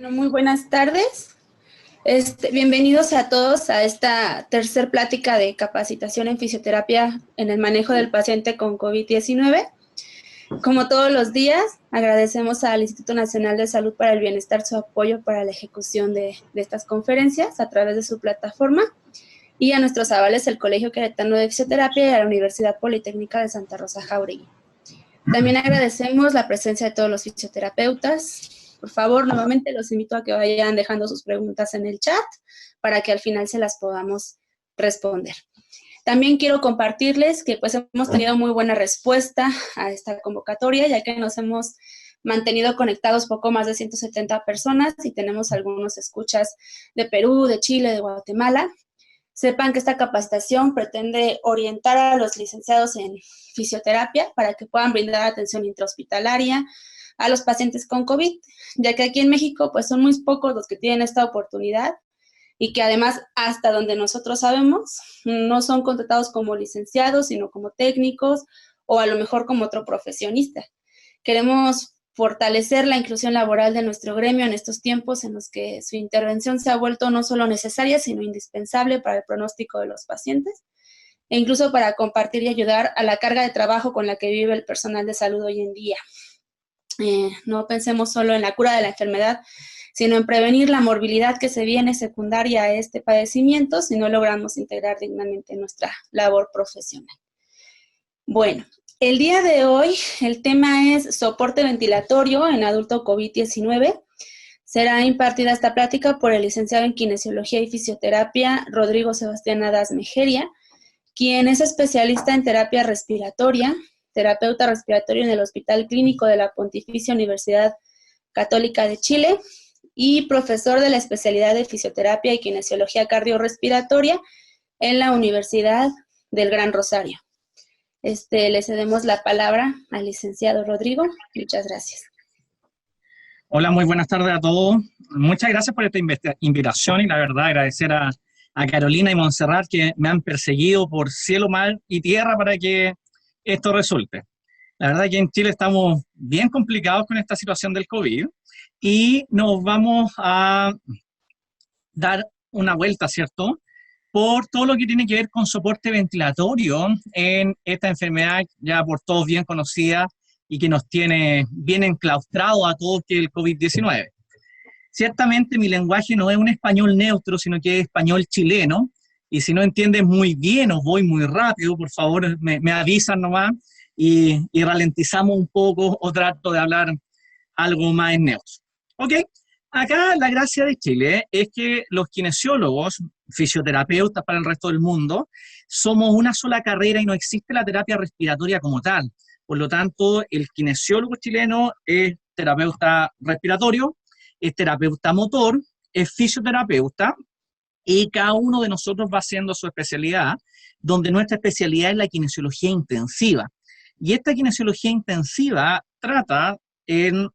Bueno, muy buenas tardes. Bienvenidos a todos a esta tercer plática de capacitación en fisioterapia en el manejo del paciente con COVID-19. Como todos los días, agradecemos al Instituto Nacional de Salud para el Bienestar su apoyo para la ejecución de estas conferencias a través de su plataforma y a nuestros avales, el Colegio Queretano de Fisioterapia y a la Universidad Politécnica de Santa Rosa Jáuregui. También agradecemos la presencia de todos los fisioterapeutas. Por favor, nuevamente los invito a que vayan dejando sus preguntas en el chat para que al final se las podamos responder. También quiero compartirles que pues hemos tenido muy buena respuesta a esta convocatoria, ya que nos hemos mantenido conectados poco más de 170 personas y tenemos algunos escuchas de Perú, de Chile, de Guatemala. Sepan que esta capacitación pretende orientar a los licenciados en fisioterapia para que puedan brindar atención intrahospitalaria a los pacientes con COVID, ya que aquí en México pues son muy pocos los que tienen esta oportunidad y que además, hasta donde nosotros sabemos, no son contratados como licenciados, sino como técnicos o a lo mejor como otro profesionista. Queremos fortalecer la inclusión laboral de nuestro gremio en estos tiempos en los que su intervención se ha vuelto no solo necesaria, sino indispensable para el pronóstico de los pacientes, e incluso para compartir y ayudar a la carga de trabajo con la que vive el personal de salud hoy en día. No pensemos solo en la cura de la enfermedad, sino en prevenir la morbilidad que se viene secundaria a este padecimiento si no logramos integrar dignamente nuestra labor profesional. Bueno, el día de hoy el tema es soporte ventilatorio en adulto COVID-19. Será impartida esta plática por el licenciado en Kinesiología y Fisioterapia, Rodrigo Sebastián Hadas Mejeria, quien es especialista en terapia respiratoria, terapeuta respiratorio en el Hospital Clínico de la Pontificia Universidad Católica de Chile y profesor de la especialidad de Fisioterapia y Kinesiología Cardiorrespiratoria en la Universidad del Gran Rosario. Le cedemos la palabra al licenciado Rodrigo. Muchas gracias. Hola, muy buenas tardes a todos. Muchas gracias por esta invitación y la verdad agradecer a Carolina y Montserrat que me han perseguido por cielo, mar y tierra para que esto resulte. La verdad que en Chile estamos bien complicados con esta situación del COVID y nos vamos a dar una vuelta, ¿cierto?, por todo lo que tiene que ver con soporte ventilatorio en esta enfermedad ya por todos bien conocida y que nos tiene bien enclaustrados a todos, que es el COVID-19. Ciertamente mi lenguaje no es un español neutro, sino que es español chileno, y si no entiendes muy bien o voy muy rápido, por favor me avisan nomás y ralentizamos un poco o trato de hablar algo más en neutro. ¿Ok? Acá la gracia de Chile es que los kinesiólogos, fisioterapeutas para el resto del mundo, somos una sola carrera y no existe la terapia respiratoria como tal. Por lo tanto, el kinesiólogo chileno es terapeuta respiratorio, es terapeuta motor, es fisioterapeuta, y cada uno de nosotros va haciendo su especialidad, donde nuestra especialidad es la kinesiología intensiva. Y esta kinesiología intensiva trata en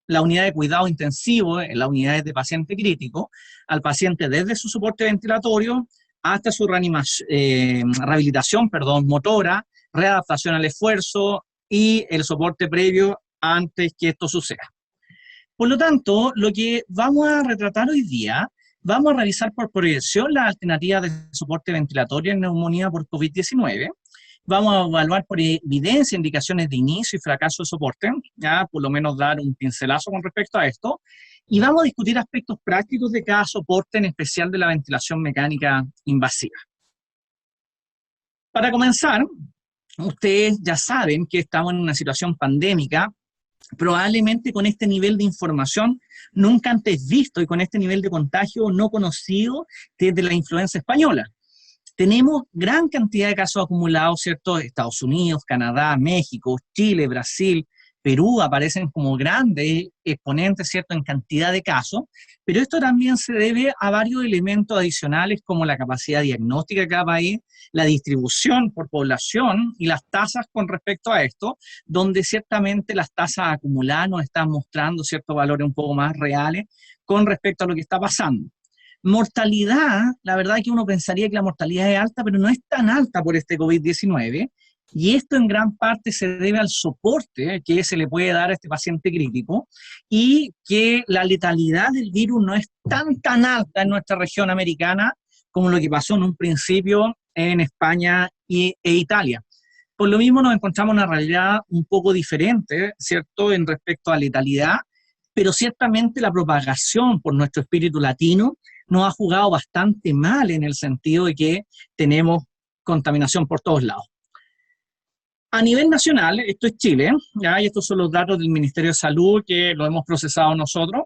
la unidad de cuidado intensivo, en las unidades de paciente crítico, al paciente desde su soporte ventilatorio hasta su rehabilitación motora, readaptación al esfuerzo y el soporte previo antes que esto suceda. Por lo tanto, lo que vamos a retratar hoy día, vamos a revisar por proyección las alternativas de soporte ventilatorio en neumonía por COVID-19. Vamos a evaluar por evidencia indicaciones de inicio y fracaso de soporte, ya por lo menos dar un pincelazo con respecto a esto, y vamos a discutir aspectos prácticos de cada soporte, en especial de la ventilación mecánica invasiva. Para comenzar, ustedes ya saben que estamos en una situación pandémica, probablemente con este nivel de información nunca antes visto y con este nivel de contagio no conocido desde la influenza española. Tenemos gran cantidad de casos acumulados, ¿cierto? Estados Unidos, Canadá, México, Chile, Brasil, Perú aparecen como grandes exponentes, ¿cierto?, en cantidad de casos, pero esto también se debe a varios elementos adicionales como la capacidad diagnóstica de cada país, la distribución por población y las tasas con respecto a esto, donde ciertamente las tasas acumuladas nos están mostrando ciertos valores un poco más reales con respecto a lo que está pasando. Mortalidad, la verdad es que uno pensaría que la mortalidad es alta, pero no es tan alta por este COVID-19, Y esto en gran parte se debe al soporte que se le puede dar a este paciente crítico y que la letalidad del virus no es tan alta en nuestra región americana como lo que pasó en un principio en España e Italia. Por lo mismo nos encontramos una realidad un poco diferente, ¿cierto?, en respecto a letalidad, pero ciertamente la propagación por nuestro espíritu latino nos ha jugado bastante mal en el sentido de que tenemos contaminación por todos lados. A nivel nacional, esto es Chile, ¿ya? Y estos son los datos del Ministerio de Salud que lo hemos procesado nosotros,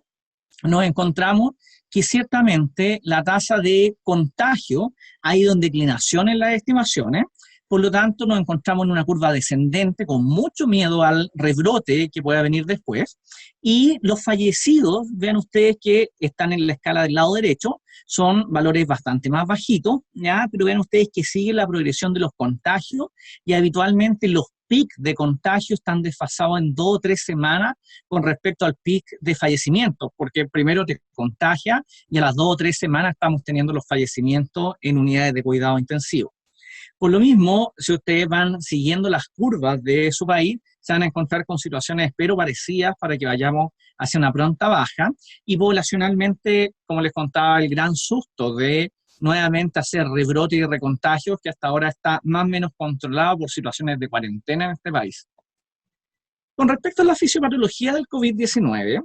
nos encontramos que ciertamente la tasa de contagio ha ido en declinación en las estimaciones, por lo tanto nos encontramos en una curva descendente con mucho miedo al rebrote que pueda venir después, y los fallecidos, vean ustedes que están en la escala del lado derecho, son valores bastante más bajitos, ¿ya? Pero vean ustedes que sigue la progresión de los contagios y habitualmente los picos de contagio están desfasados en 2 o 3 semanas con respecto al pic de fallecimientos, porque primero te contagia y a las 2 o 3 semanas estamos teniendo los fallecimientos en unidades de cuidado intensivo. Por lo mismo, si ustedes van siguiendo las curvas de su país, se van a encontrar con situaciones, espero, parecidas para que vayamos hacia una pronta baja. Y poblacionalmente, como les contaba, el gran susto de nuevamente hacer rebrote y recontagios, que hasta ahora está más o menos controlado por situaciones de cuarentena en este país. Con respecto a la fisiopatología del COVID-19,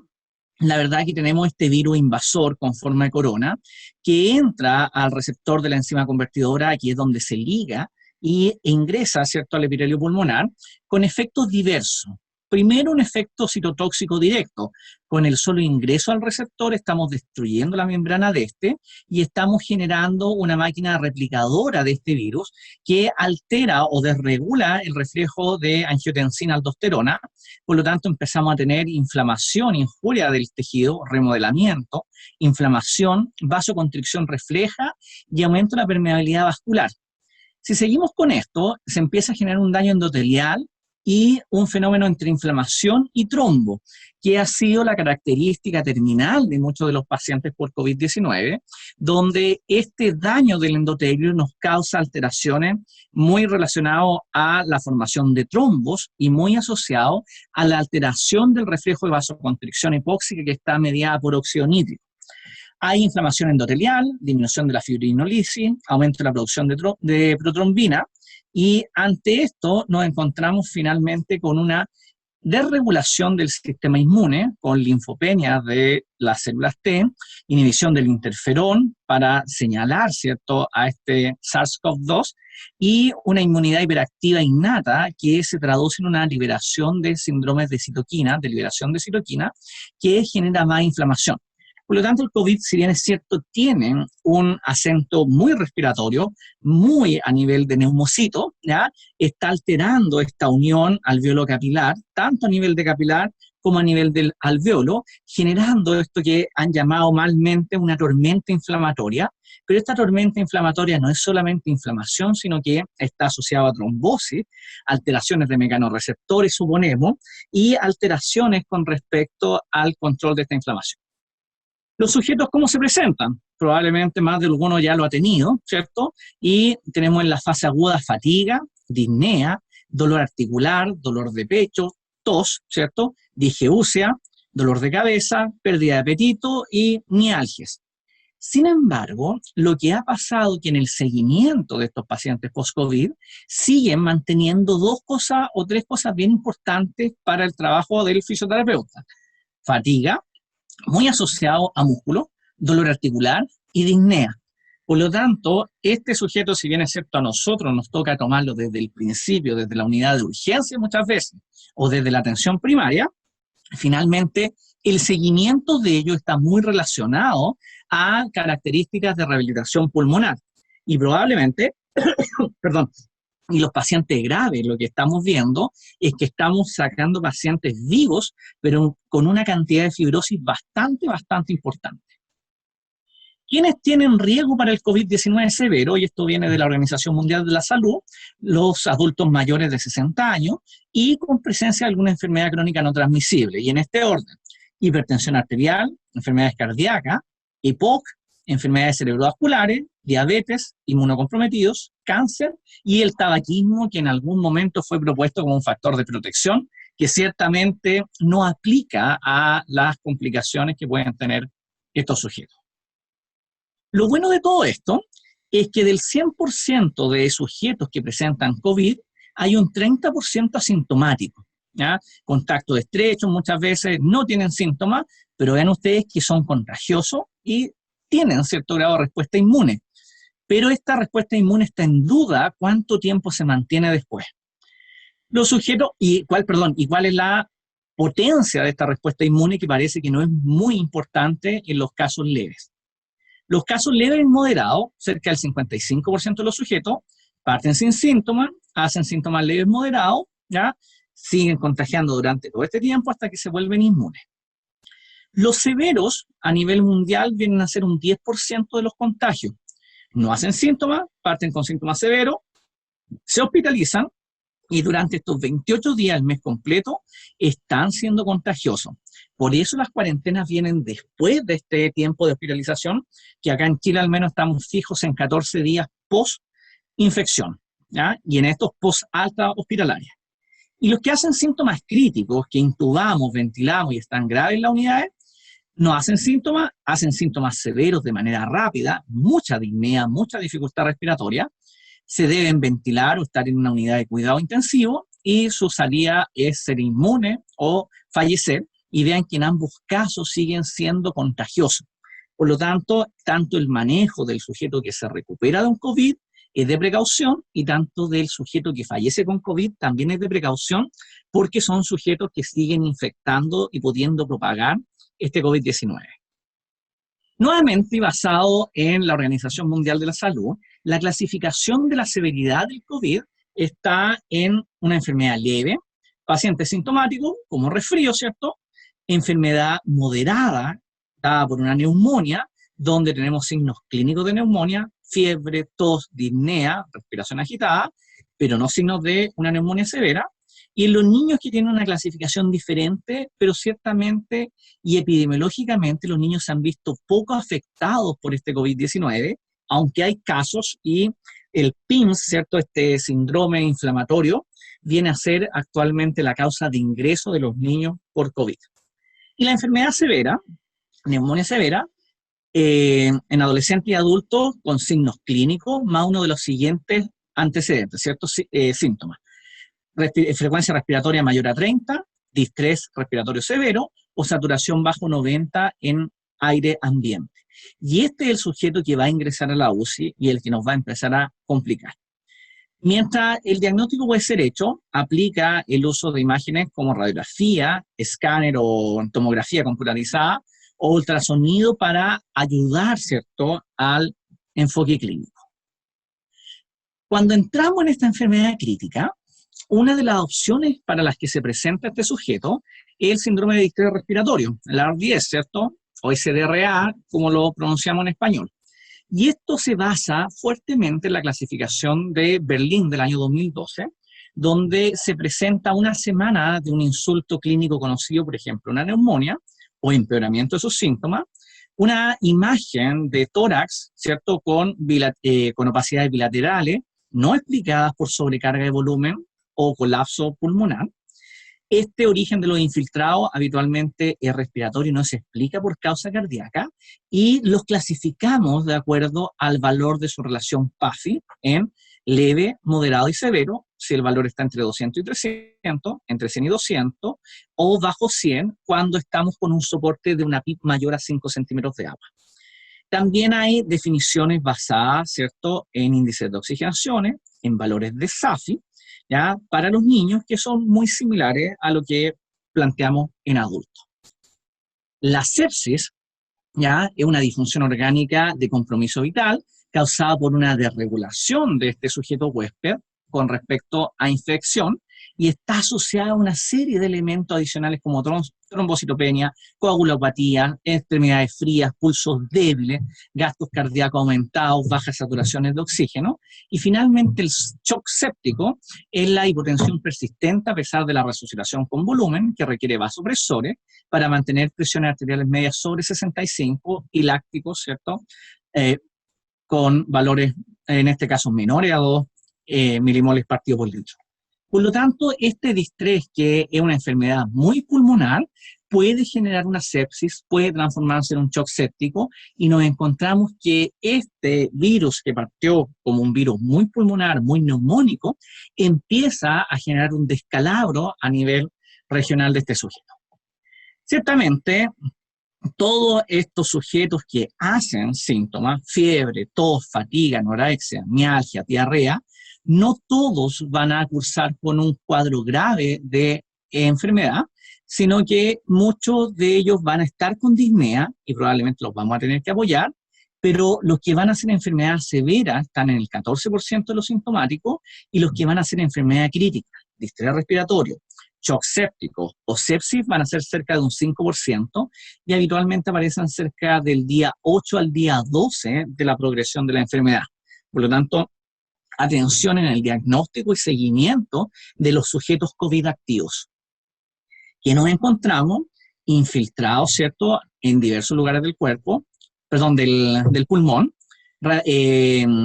la verdad es que tenemos este virus invasor con forma de corona que entra al receptor de la enzima convertidora, aquí es donde se liga y ingresa, ¿cierto?, al epitelio pulmonar con efectos diversos. Primero, un efecto citotóxico directo. Con el solo ingreso al receptor estamos destruyendo la membrana de este y estamos generando una máquina replicadora de este virus que altera o desregula el reflejo de angiotensina-aldosterona. Por lo tanto, empezamos a tener inflamación, injuria del tejido, remodelamiento, inflamación, vasoconstricción refleja y aumento de la permeabilidad vascular. Si seguimos con esto, se empieza a generar un daño endotelial y un fenómeno entre inflamación y trombo, que ha sido la característica terminal de muchos de los pacientes por COVID-19, donde este daño del endotelio nos causa alteraciones muy relacionadas a la formación de trombos y muy asociado a la alteración del reflejo de vasoconstricción hipóxica que está mediada por óxido nítrico. Hay inflamación endotelial, disminución de la fibrinolisis, aumento de la producción de protrombina, y ante esto nos encontramos finalmente con una desregulación del sistema inmune, con linfopenia de las células T, inhibición del interferón para señalar, ¿cierto?, a este SARS-CoV-2, y una inmunidad hiperactiva innata que se traduce en una liberación de síndromes de citoquina, de liberación de citoquina, que genera más inflamación. Por lo tanto, el COVID, si bien es cierto, tiene un acento muy respiratorio, muy a nivel de neumocito, ¿ya?, está alterando esta unión alveolo capilar, tanto a nivel de capilar como a nivel del alveolo, generando esto que han llamado malmente una tormenta inflamatoria. Pero esta tormenta inflamatoria no es solamente inflamación, sino que está asociada a trombosis, alteraciones de mecanorreceptores, suponemos, y alteraciones con respecto al control de esta inflamación. Los sujetos, ¿cómo se presentan? Probablemente más de alguno ya lo ha tenido, ¿cierto? Y tenemos en la fase aguda fatiga, disnea, dolor articular, dolor de pecho, tos, ¿cierto?, digeusia, dolor de cabeza, pérdida de apetito y mialgias. Sin embargo, lo que ha pasado es que en el seguimiento de estos pacientes post-COVID siguen manteniendo 2 cosas o 3 cosas bien importantes para el trabajo del fisioterapeuta. Fatiga, muy asociado a músculo, dolor articular y disnea. Por lo tanto, este sujeto, si bien es cierto, a nosotros nos toca tomarlo desde el principio, desde la unidad de urgencia muchas veces, o desde la atención primaria, finalmente el seguimiento de ello está muy relacionado a características de rehabilitación pulmonar. Y probablemente, perdón, y los pacientes graves, lo que estamos viendo es que estamos sacando pacientes vivos, pero con una cantidad de fibrosis bastante importante. ¿Quiénes tienen riesgo para el COVID-19 severo? Y esto viene de la Organización Mundial de la Salud: los adultos mayores de 60 años y con presencia de alguna enfermedad crónica no transmisible. Y en este orden: hipertensión arterial, enfermedades cardíacas, EPOC, enfermedades cerebrovasculares, diabetes, inmunocomprometidos, cáncer y el tabaquismo, que en algún momento fue propuesto como un factor de protección, que ciertamente no aplica a las complicaciones que pueden tener estos sujetos. Lo bueno de todo esto es que del 100% de sujetos que presentan COVID, hay un 30% asintomático, ¿ya? Contacto estrecho, muchas veces no tienen síntomas, pero vean ustedes que son contagiosos y tienen cierto grado de respuesta inmune. Pero esta respuesta inmune está en duda cuánto tiempo se mantiene después. Los sujetos, ¿cuál es la potencia de esta respuesta inmune, que parece que no es muy importante en los casos leves? Los casos leves y moderados, cerca del 55% de los sujetos, parten sin síntomas, hacen síntomas leves moderados, ¿ya? Siguen contagiando durante todo este tiempo hasta que se vuelven inmunes. Los severos a nivel mundial vienen a ser un 10% de los contagios. No hacen síntomas, parten con síntomas severos, se hospitalizan y durante estos 28 días, el mes completo, están siendo contagiosos. Por eso las cuarentenas vienen después de este tiempo de hospitalización, que acá en Chile al menos estamos fijos en 14 días post-infección, ¿ya? Y en estos post-alta hospitalaria. Y los que hacen síntomas críticos, que intubamos, ventilamos y están graves en las unidades, no hacen síntomas severos de manera rápida, mucha disnea, mucha dificultad respiratoria, se deben ventilar o estar en una unidad de cuidado intensivo y su salida es ser inmune o fallecer, y vean que en ambos casos siguen siendo contagiosos. Por lo tanto, tanto el manejo del sujeto que se recupera de un COVID es de precaución y tanto del sujeto que fallece con COVID también es de precaución, porque son sujetos que siguen infectando y pudiendo propagar este COVID-19. Nuevamente, y basado en la Organización Mundial de la Salud, la clasificación de la severidad del COVID está en una enfermedad leve, paciente sintomático, como resfrío, ¿cierto? Enfermedad moderada, dada por una neumonía, donde tenemos signos clínicos de neumonía, fiebre, tos, disnea, respiración agitada, pero no signos de una neumonía severa. Y en los niños que tienen una clasificación diferente, pero ciertamente y epidemiológicamente los niños se han visto poco afectados por este COVID-19, aunque hay casos y el PIMS, ¿cierto? Este síndrome inflamatorio, viene a ser actualmente la causa de ingreso de los niños por COVID. Y la enfermedad severa, neumonía severa, en adolescentes y adultos con signos clínicos, más uno de los siguientes antecedentes, ¿ciertos? Síntomas. Frecuencia respiratoria mayor a 30, distrés respiratorio severo o saturación bajo 90 en aire ambiente. Y este es el sujeto que va a ingresar a la UCI y el que nos va a empezar a complicar. Mientras el diagnóstico puede ser hecho, aplica el uso de imágenes como radiografía, escáner o tomografía computarizada o ultrasonido para ayudar, ¿cierto?, al enfoque clínico. Cuando entramos en esta enfermedad crítica, una de las opciones para las que se presenta este sujeto es el síndrome de distrés respiratorio, el ARDS, ¿cierto? O SDRA, como lo pronunciamos en español. Y esto se basa fuertemente en la clasificación de Berlín del año 2012, donde se presenta una semana de un insulto clínico conocido, por ejemplo, una neumonía o empeoramiento de sus síntomas, una imagen de tórax, ¿cierto?, con opacidades bilaterales, no explicadas por sobrecarga de volumen o colapso pulmonar. Este origen de los infiltrados habitualmente es respiratorio y no se explica por causa cardíaca, y los clasificamos de acuerdo al valor de su relación PAFI en leve, moderado y severo, si el valor está entre 200 y 300, entre 100 y 200, o bajo 100 cuando estamos con un soporte de una PIB mayor a 5 centímetros de agua. También hay definiciones basadas, ¿cierto?, en índices de oxigenaciones, en valores de SAFI, ¿ya?, para los niños, que son muy similares a lo que planteamos en adultos. La sepsis, ¿ya?, es una disfunción orgánica de compromiso vital causada por una desregulación de este sujeto huésped con respecto a infección, y está asociada a una serie de elementos adicionales como trombocitopenia, coagulopatía, extremidades frías, pulsos débiles, gastos cardíacos aumentados, bajas saturaciones de oxígeno, y finalmente el shock séptico es la hipotensión persistente a pesar de la resucitación con volumen, que requiere vasopresores para mantener presiones arteriales medias sobre 65 y lácticos, ¿cierto?, con valores, en este caso, menores a 2 milimoles partido por litro. Por lo tanto, este distrés, que es una enfermedad muy pulmonar, puede generar una sepsis, puede transformarse en un shock séptico, y nos encontramos que este virus, que partió como un virus muy pulmonar, muy neumónico, empieza a generar un descalabro a nivel regional de este sujeto. Ciertamente, todos estos sujetos que hacen síntomas, fiebre, tos, fatiga, anorexia, mialgia, diarrea, no todos van a cursar con un cuadro grave de enfermedad, sino que muchos de ellos van a estar con disnea y probablemente los vamos a tener que apoyar, pero los que van a hacer enfermedad severa están en el 14% de los sintomáticos, y los que van a hacer enfermedad crítica, distrés respiratorio, shock séptico o sepsis van a ser cerca de un 5%, y habitualmente aparecen cerca del día 8 al día 12 de la progresión de la enfermedad. Por lo tanto, atención en el diagnóstico y seguimiento de los sujetos COVID activos, que nos encontramos infiltrados, ¿cierto?, en diversos lugares del cuerpo, perdón, del pulmón,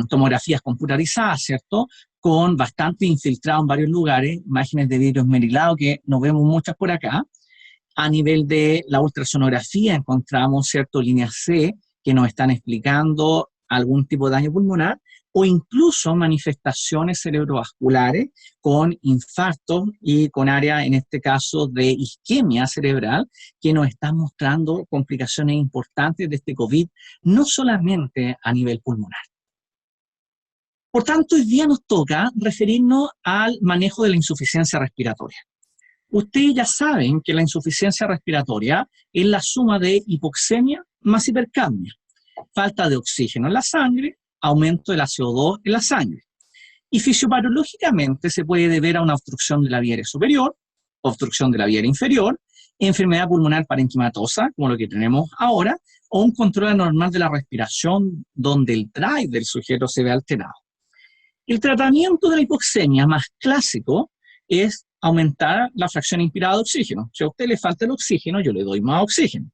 tomografías computarizadas, ¿cierto?, con bastante infiltrado en varios lugares, imágenes de vidrio esmerilado que nos vemos muchas por acá. A nivel de la ultrasonografía encontramos, ¿cierto?, líneas C que nos están explicando algún tipo de daño pulmonar, o incluso manifestaciones cerebrovasculares con infarto y con área, en este caso, de isquemia cerebral, que nos están mostrando complicaciones importantes de este COVID, no solamente a nivel pulmonar. Por tanto, hoy día nos toca referirnos al manejo de la insuficiencia respiratoria. Ustedes ya saben que la insuficiencia respiratoria es la suma de hipoxemia más hipercapnia, falta de oxígeno en la sangre, aumento de la CO2 en la sangre. Y fisiopatológicamente se puede deber a una obstrucción de la vía aérea superior, obstrucción de la vía aérea inferior, enfermedad pulmonar parenquimatosa, como lo que tenemos ahora, o un control anormal de la respiración donde el drive del sujeto se ve alterado. El tratamiento de la hipoxemia más clásico es aumentar la fracción inspirada de oxígeno. Si a usted le falta el oxígeno, yo le doy más oxígeno.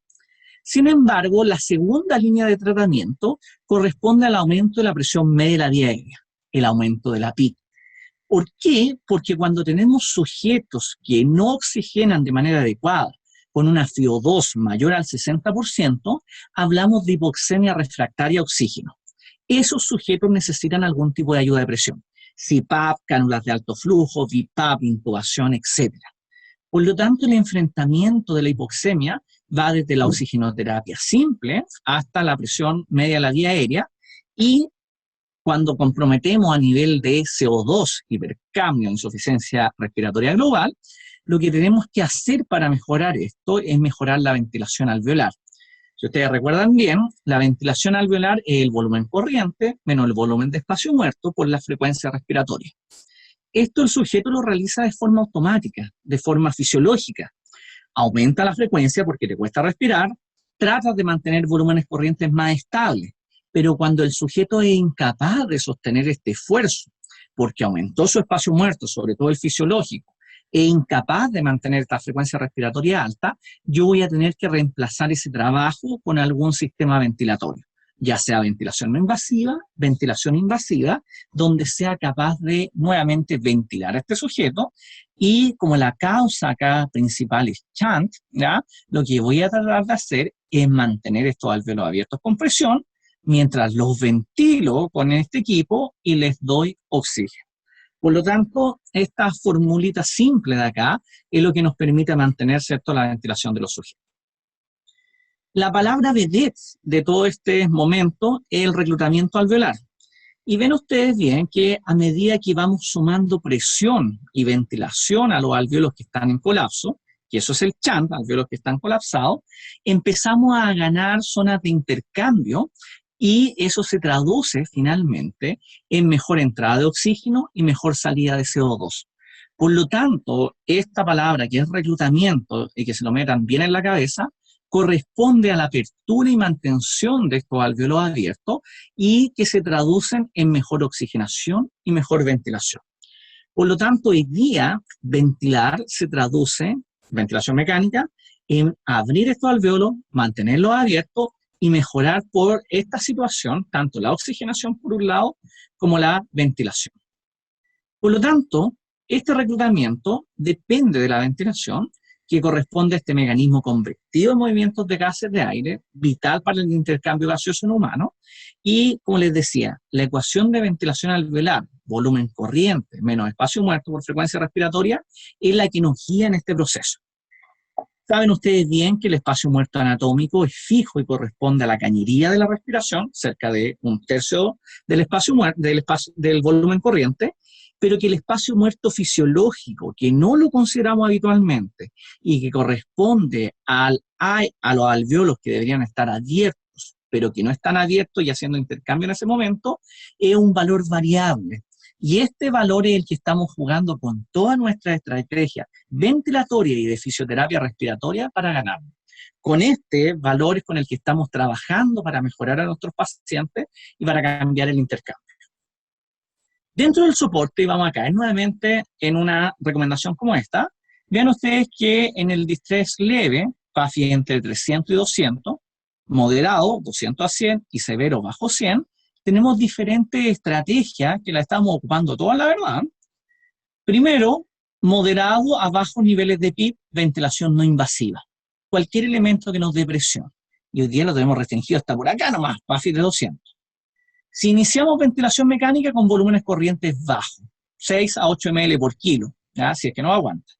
Sin embargo, la segunda línea de tratamiento corresponde al aumento de la presión media de la vía aérea, el aumento de la PIC. ¿Por qué? Porque cuando tenemos sujetos que no oxigenan de manera adecuada, con una FiO2 mayor al 60%, hablamos de hipoxemia refractaria a oxígeno. Esos sujetos necesitan algún tipo de ayuda de presión, CPAP, cánulas de alto flujo, BiPAP, intubación, etc. Por lo tanto, el enfrentamiento de la hipoxemia va desde la oxigenoterapia simple hasta la presión media de la vía aérea, y cuando comprometemos a nivel de CO2, hipercapnia, insuficiencia respiratoria global, lo que tenemos que hacer para mejorar esto es mejorar la ventilación alveolar. Si ustedes recuerdan bien, la ventilación alveolar es el volumen corriente menos el volumen de espacio muerto por la frecuencia respiratoria. Esto el sujeto lo realiza de forma automática, de forma fisiológica. Aumenta la frecuencia porque le cuesta respirar, trata de mantener volúmenes corrientes más estables, pero cuando el sujeto es incapaz de sostener este esfuerzo, porque aumentó su espacio muerto, sobre todo el fisiológico, e incapaz de mantener esta frecuencia respiratoria alta, yo voy a tener que reemplazar ese trabajo con algún sistema ventilatorio, ya sea ventilación no invasiva, ventilación invasiva, donde sea capaz de nuevamente ventilar a este sujeto. Y como la causa acá principal es shunt, ¿ya?, lo que voy a tratar de hacer es mantener estos alvéolos abiertos con presión, mientras los ventilo con este equipo y les doy oxígeno. Por lo tanto, esta formulita simple de acá es lo que nos permite mantener, ¿cierto?, la ventilación de los sujetos. La palabra vedette de todo este momento es el reclutamiento alveolar. Y ven ustedes bien que a medida que vamos sumando presión y ventilación a los alvéolos que están en colapso, que eso es el shunt, alvéolos que están colapsados, empezamos a ganar zonas de intercambio, y eso se traduce finalmente en mejor entrada de oxígeno y mejor salida de CO2. Por lo tanto, esta palabra que es reclutamiento, y que se lo metan bien en la cabeza, corresponde a la apertura y mantención de estos alvéolos abiertos, y que se traducen en mejor oxigenación y mejor ventilación. Por lo tanto, hoy día ventilar se traduce, ventilación mecánica, en abrir estos alvéolos, mantenerlos abiertos y mejorar por esta situación, tanto la oxigenación por un lado, como la ventilación. Por lo tanto, este reclutamiento depende de la ventilación, que corresponde a este mecanismo convectivo de movimientos de gases de aire, vital para el intercambio gaseoso en humano, y, como les decía, la ecuación de ventilación alveolar, volumen corriente menos espacio muerto por frecuencia respiratoria, es la que nos guía en este proceso. Saben ustedes bien que el espacio muerto anatómico es fijo y corresponde a la cañería de la respiración, cerca de un tercio del espacio muerto, del volumen corriente, pero que el espacio muerto fisiológico, que no lo consideramos habitualmente y que corresponde a los alveolos que deberían estar abiertos, pero que no están abiertos y haciendo intercambio en ese momento, es un valor variable. Y este valor es el que estamos jugando con toda nuestra estrategia ventilatoria y de fisioterapia respiratoria para ganar. Con este valor es con el que estamos trabajando para mejorar a nuestros pacientes y para cambiar el intercambio. Dentro del soporte, y vamos a caer nuevamente en una recomendación como esta, vean ustedes que en el distrés leve, PAFI entre 300 y 200, moderado, 200 a 100, y severo, bajo 100, tenemos diferentes estrategias que la estamos ocupando toda la verdad. Primero, moderado a bajos niveles de PIB, ventilación no invasiva. Cualquier elemento que nos dé presión. Y hoy día lo tenemos restringido hasta por acá nomás, PAFI de 200. Si iniciamos ventilación mecánica con volúmenes corrientes bajos, 6 a 8 ml por kilo, ¿ya? Si es que no aguanta.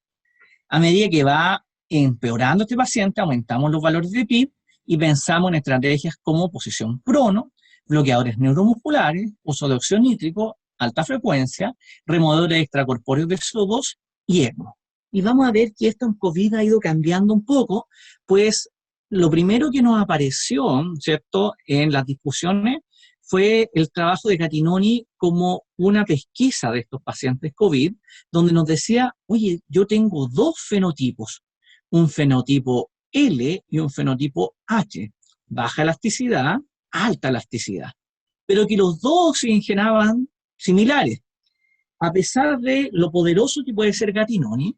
A medida que va empeorando este paciente, aumentamos los valores de PIB y pensamos en estrategias como posición prono, bloqueadores neuromusculares, uso de óxido nítrico, alta frecuencia, removedores extracorpóreos de CO2 y ECMO. Y vamos a ver que esto en COVID ha ido cambiando un poco, pues lo primero que nos apareció, ¿cierto?, en las discusiones fue el trabajo de Gattinoni como una pesquisa de estos pacientes COVID, donde nos decía, oye, yo tengo dos fenotipos, un fenotipo L y un fenotipo H, baja elasticidad, alta elasticidad, pero que los dos oxigenaban similares. A pesar de lo poderoso que puede ser Gattinoni,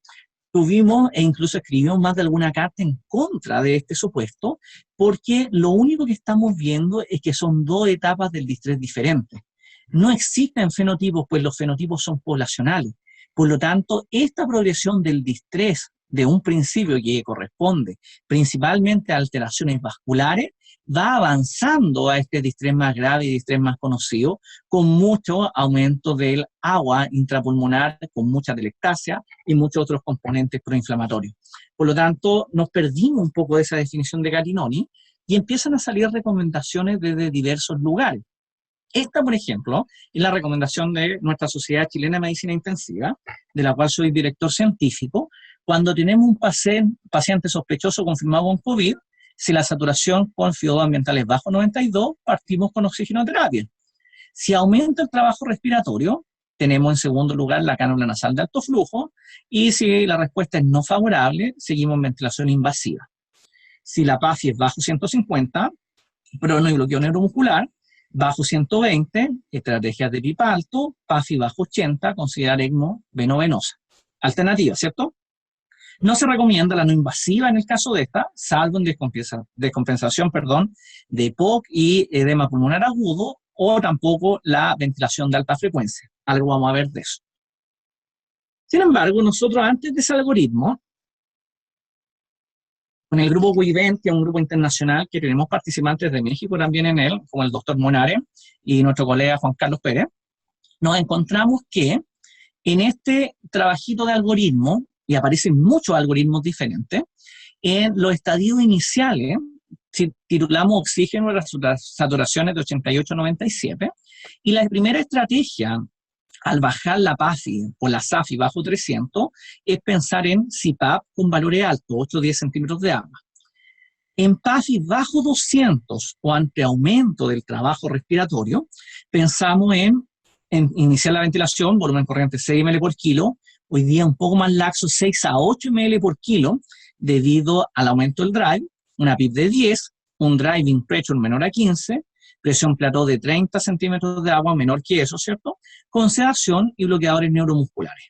tuvimos e incluso escribimos más de alguna carta en contra de este supuesto, porque lo único que estamos viendo es que son dos etapas del distrés diferentes. No existen fenotipos, pues los fenotipos son poblacionales. Por lo tanto, esta progresión del distrés de un principio que corresponde principalmente a alteraciones vasculares, va avanzando a este distrés más grave y distrés más conocido, con mucho aumento del agua intrapulmonar, con mucha telectasia y muchos otros componentes proinflamatorios. Por lo tanto, nos perdimos un poco de esa definición de Gattinoni y empiezan a salir recomendaciones desde diversos lugares. Esta, por ejemplo, es la recomendación de nuestra Sociedad Chilena de Medicina Intensiva, de la cual soy director científico. Cuando tenemos un paciente sospechoso confirmado con COVID, si la saturación con FIO2 ambiental es bajo 92, partimos con oxigenoterapia. Si aumenta el trabajo respiratorio, tenemos en segundo lugar la cánula nasal de alto flujo, y si la respuesta es no favorable, seguimos en ventilación invasiva. Si la PAFI es bajo 150, prono y bloqueo neuromuscular, bajo 120, estrategias de PIB alto, PAFI bajo 80, considerar ECMO venovenosa. Alternativa, ¿cierto? No se recomienda la no invasiva en el caso de esta, salvo en descompensación de EPOC y edema pulmonar agudo, o tampoco la ventilación de alta frecuencia. Algo vamos a ver de eso. Sin embargo, nosotros antes de ese algoritmo, con el grupo WIVENT, que es un grupo internacional que tenemos participantes de México también en él, como el doctor Monares y nuestro colega Juan Carlos Pérez, nos encontramos que en este trabajito de algoritmo, y aparecen muchos algoritmos diferentes, en los estadios iniciales, si titulamos oxígeno de las saturaciones de 88-97, y la primera estrategia al bajar la PAFI o la SAFI bajo 300 es pensar en CPAP con valores altos, 8 o 10 centímetros de agua. En PAFI bajo 200 o ante aumento del trabajo respiratorio, pensamos en iniciar la ventilación, volumen corriente 6 ml por kilo, hoy día un poco más laxo, 6 a 8 ml por kilo, debido al aumento del drive, una PIB de 10, un driving pressure menor a 15, presión plató de 30 centímetros de agua, menor que eso, ¿cierto? Con sedación y bloqueadores neuromusculares.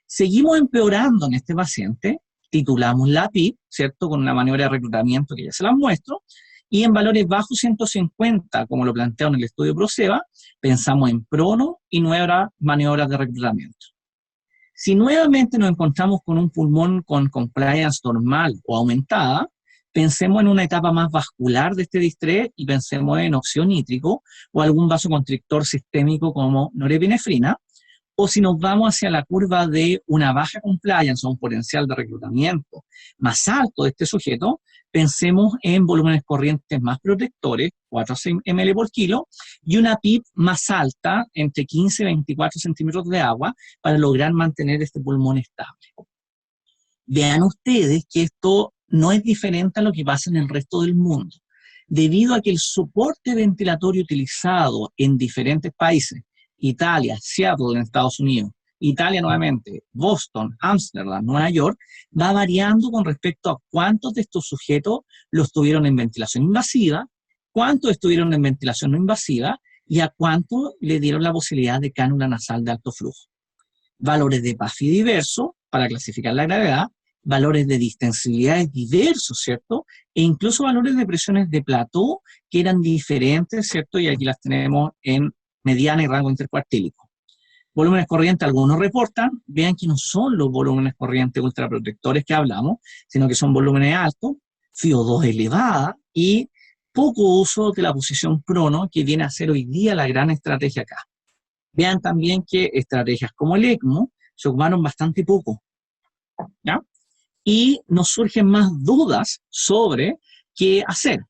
Seguimos empeorando en este paciente, titulamos la PIB, ¿cierto? Con una maniobra de reclutamiento que ya se las muestro, Y en valores bajos 150, como lo plantearon en el estudio PROCEBA, pensamos en prono y nuevas maniobras de reclutamiento. Si nuevamente nos encontramos con un pulmón con compliance normal o aumentada, pensemos en una etapa más vascular de este distrés y pensemos en óxido nítrico o algún vasoconstrictor sistémico como norepinefrina, o si nos vamos hacia la curva de una baja compliance o un potencial de reclutamiento más alto de este sujeto, pensemos en volúmenes corrientes más protectores, 4 a 6 ml por kilo, y una PIP más alta, entre 15 y 24 centímetros de agua, para lograr mantener este pulmón estable. Vean ustedes que esto no es diferente a lo que pasa en el resto del mundo, debido a que el soporte ventilatorio utilizado en diferentes países, Italia, Seattle en Estados Unidos, Italia nuevamente, Boston, Ámsterdam, Nueva York, va variando con respecto a cuántos de estos sujetos los tuvieron en ventilación invasiva, cuántos estuvieron en ventilación no invasiva y a cuántos le dieron la posibilidad de cánula nasal de alto flujo. Valores de PAFI diversos para clasificar la gravedad, valores de distensibilidades diversos, ¿cierto? E incluso valores de presiones de plató que eran diferentes, ¿cierto? Y aquí las tenemos en mediana y rango intercuartílico. Volúmenes corrientes, algunos reportan, vean que no son los volúmenes corrientes ultraprotectores que hablamos, sino que son volúmenes altos, FiO2 elevada y poco uso de la posición prono, que viene a ser hoy día la gran estrategia acá. Vean también que estrategias como el ECMO se ocuparon bastante poco, ¿ya? Y nos surgen más dudas sobre qué hacer.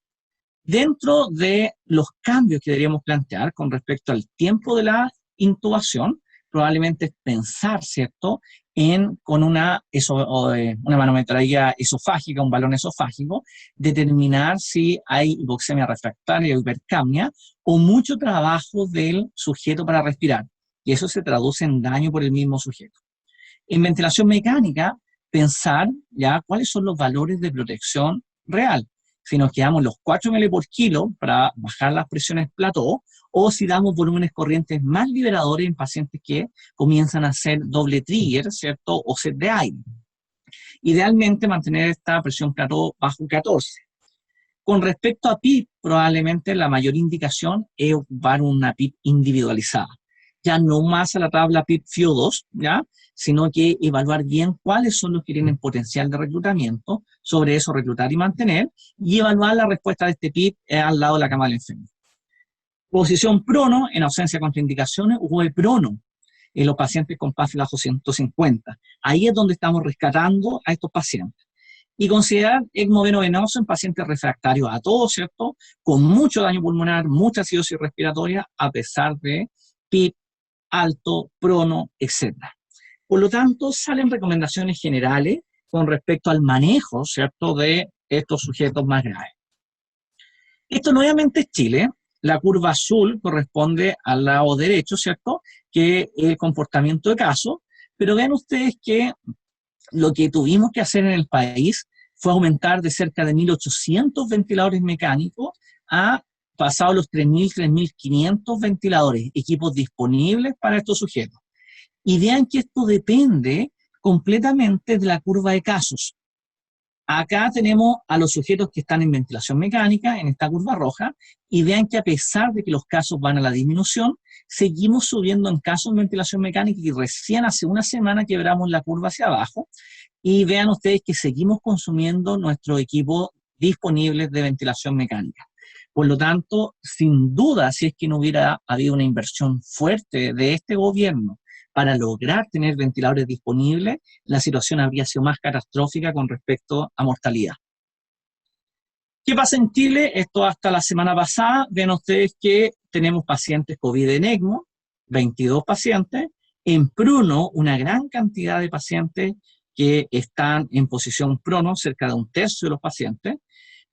Dentro de los cambios que deberíamos plantear con respecto al tiempo de la intubación, probablemente es pensar, ¿cierto?, con una manometría esofágica, un balón esofágico, determinar si hay hipoxemia refractaria o hipercapnia, o mucho trabajo del sujeto para respirar, y eso se traduce en daño por el mismo sujeto. En ventilación mecánica, pensar ya cuáles son los valores de protección real. Si nos quedamos los 4 ml por kilo para bajar las presiones plató, o si damos volúmenes corrientes más liberadores en pacientes que comienzan a hacer doble trigger, ¿cierto? O set de aire. Idealmente mantener esta presión plató bajo 14. Con respecto a PIP, probablemente la mayor indicación es ocupar una PIP individualizada. Ya no más a la tabla PIP FiO2, ¿ya?, sino que evaluar bien cuáles son los que tienen potencial de reclutamiento, sobre eso reclutar y mantener, y evaluar la respuesta de este PIP al lado de la cama del enfermo. Posición prono, en ausencia de contraindicaciones, o el prono, en los pacientes con PAFI bajo 150. Ahí es donde estamos rescatando a estos pacientes. Y considerar ECMO veno-venoso en pacientes refractarios a todo, ¿cierto?, con mucho daño pulmonar, mucha acidosis respiratoria, a pesar de PIP alto, prono, etc. Por lo tanto, salen recomendaciones generales con respecto al manejo, ¿cierto?, de estos sujetos más graves. Esto nuevamente es Chile. La curva azul corresponde al lado derecho, ¿cierto?, que es el comportamiento de casos, pero vean ustedes que lo que tuvimos que hacer en el país fue aumentar de cerca de 1.800 ventiladores mecánicos a pasado los 3.000, 3.500 ventiladores, equipos disponibles para estos sujetos. Y vean que esto depende completamente de la curva de casos. Acá tenemos a los sujetos que están en ventilación mecánica, en esta curva roja, y vean que a pesar de que los casos van a la disminución, seguimos subiendo en casos de ventilación mecánica y recién hace una semana quebramos la curva hacia abajo. Y vean ustedes que seguimos consumiendo nuestro equipo disponible de ventilación mecánica. Por lo tanto, sin duda, si es que no hubiera habido una inversión fuerte de este gobierno para lograr tener ventiladores disponibles, la situación habría sido más catastrófica con respecto a mortalidad. ¿Qué pasa en Chile? Esto hasta la semana pasada. Ven ustedes que tenemos pacientes COVID en ECMO, 22 pacientes, en prono una gran cantidad de pacientes que están en posición prono, cerca de un tercio de los pacientes.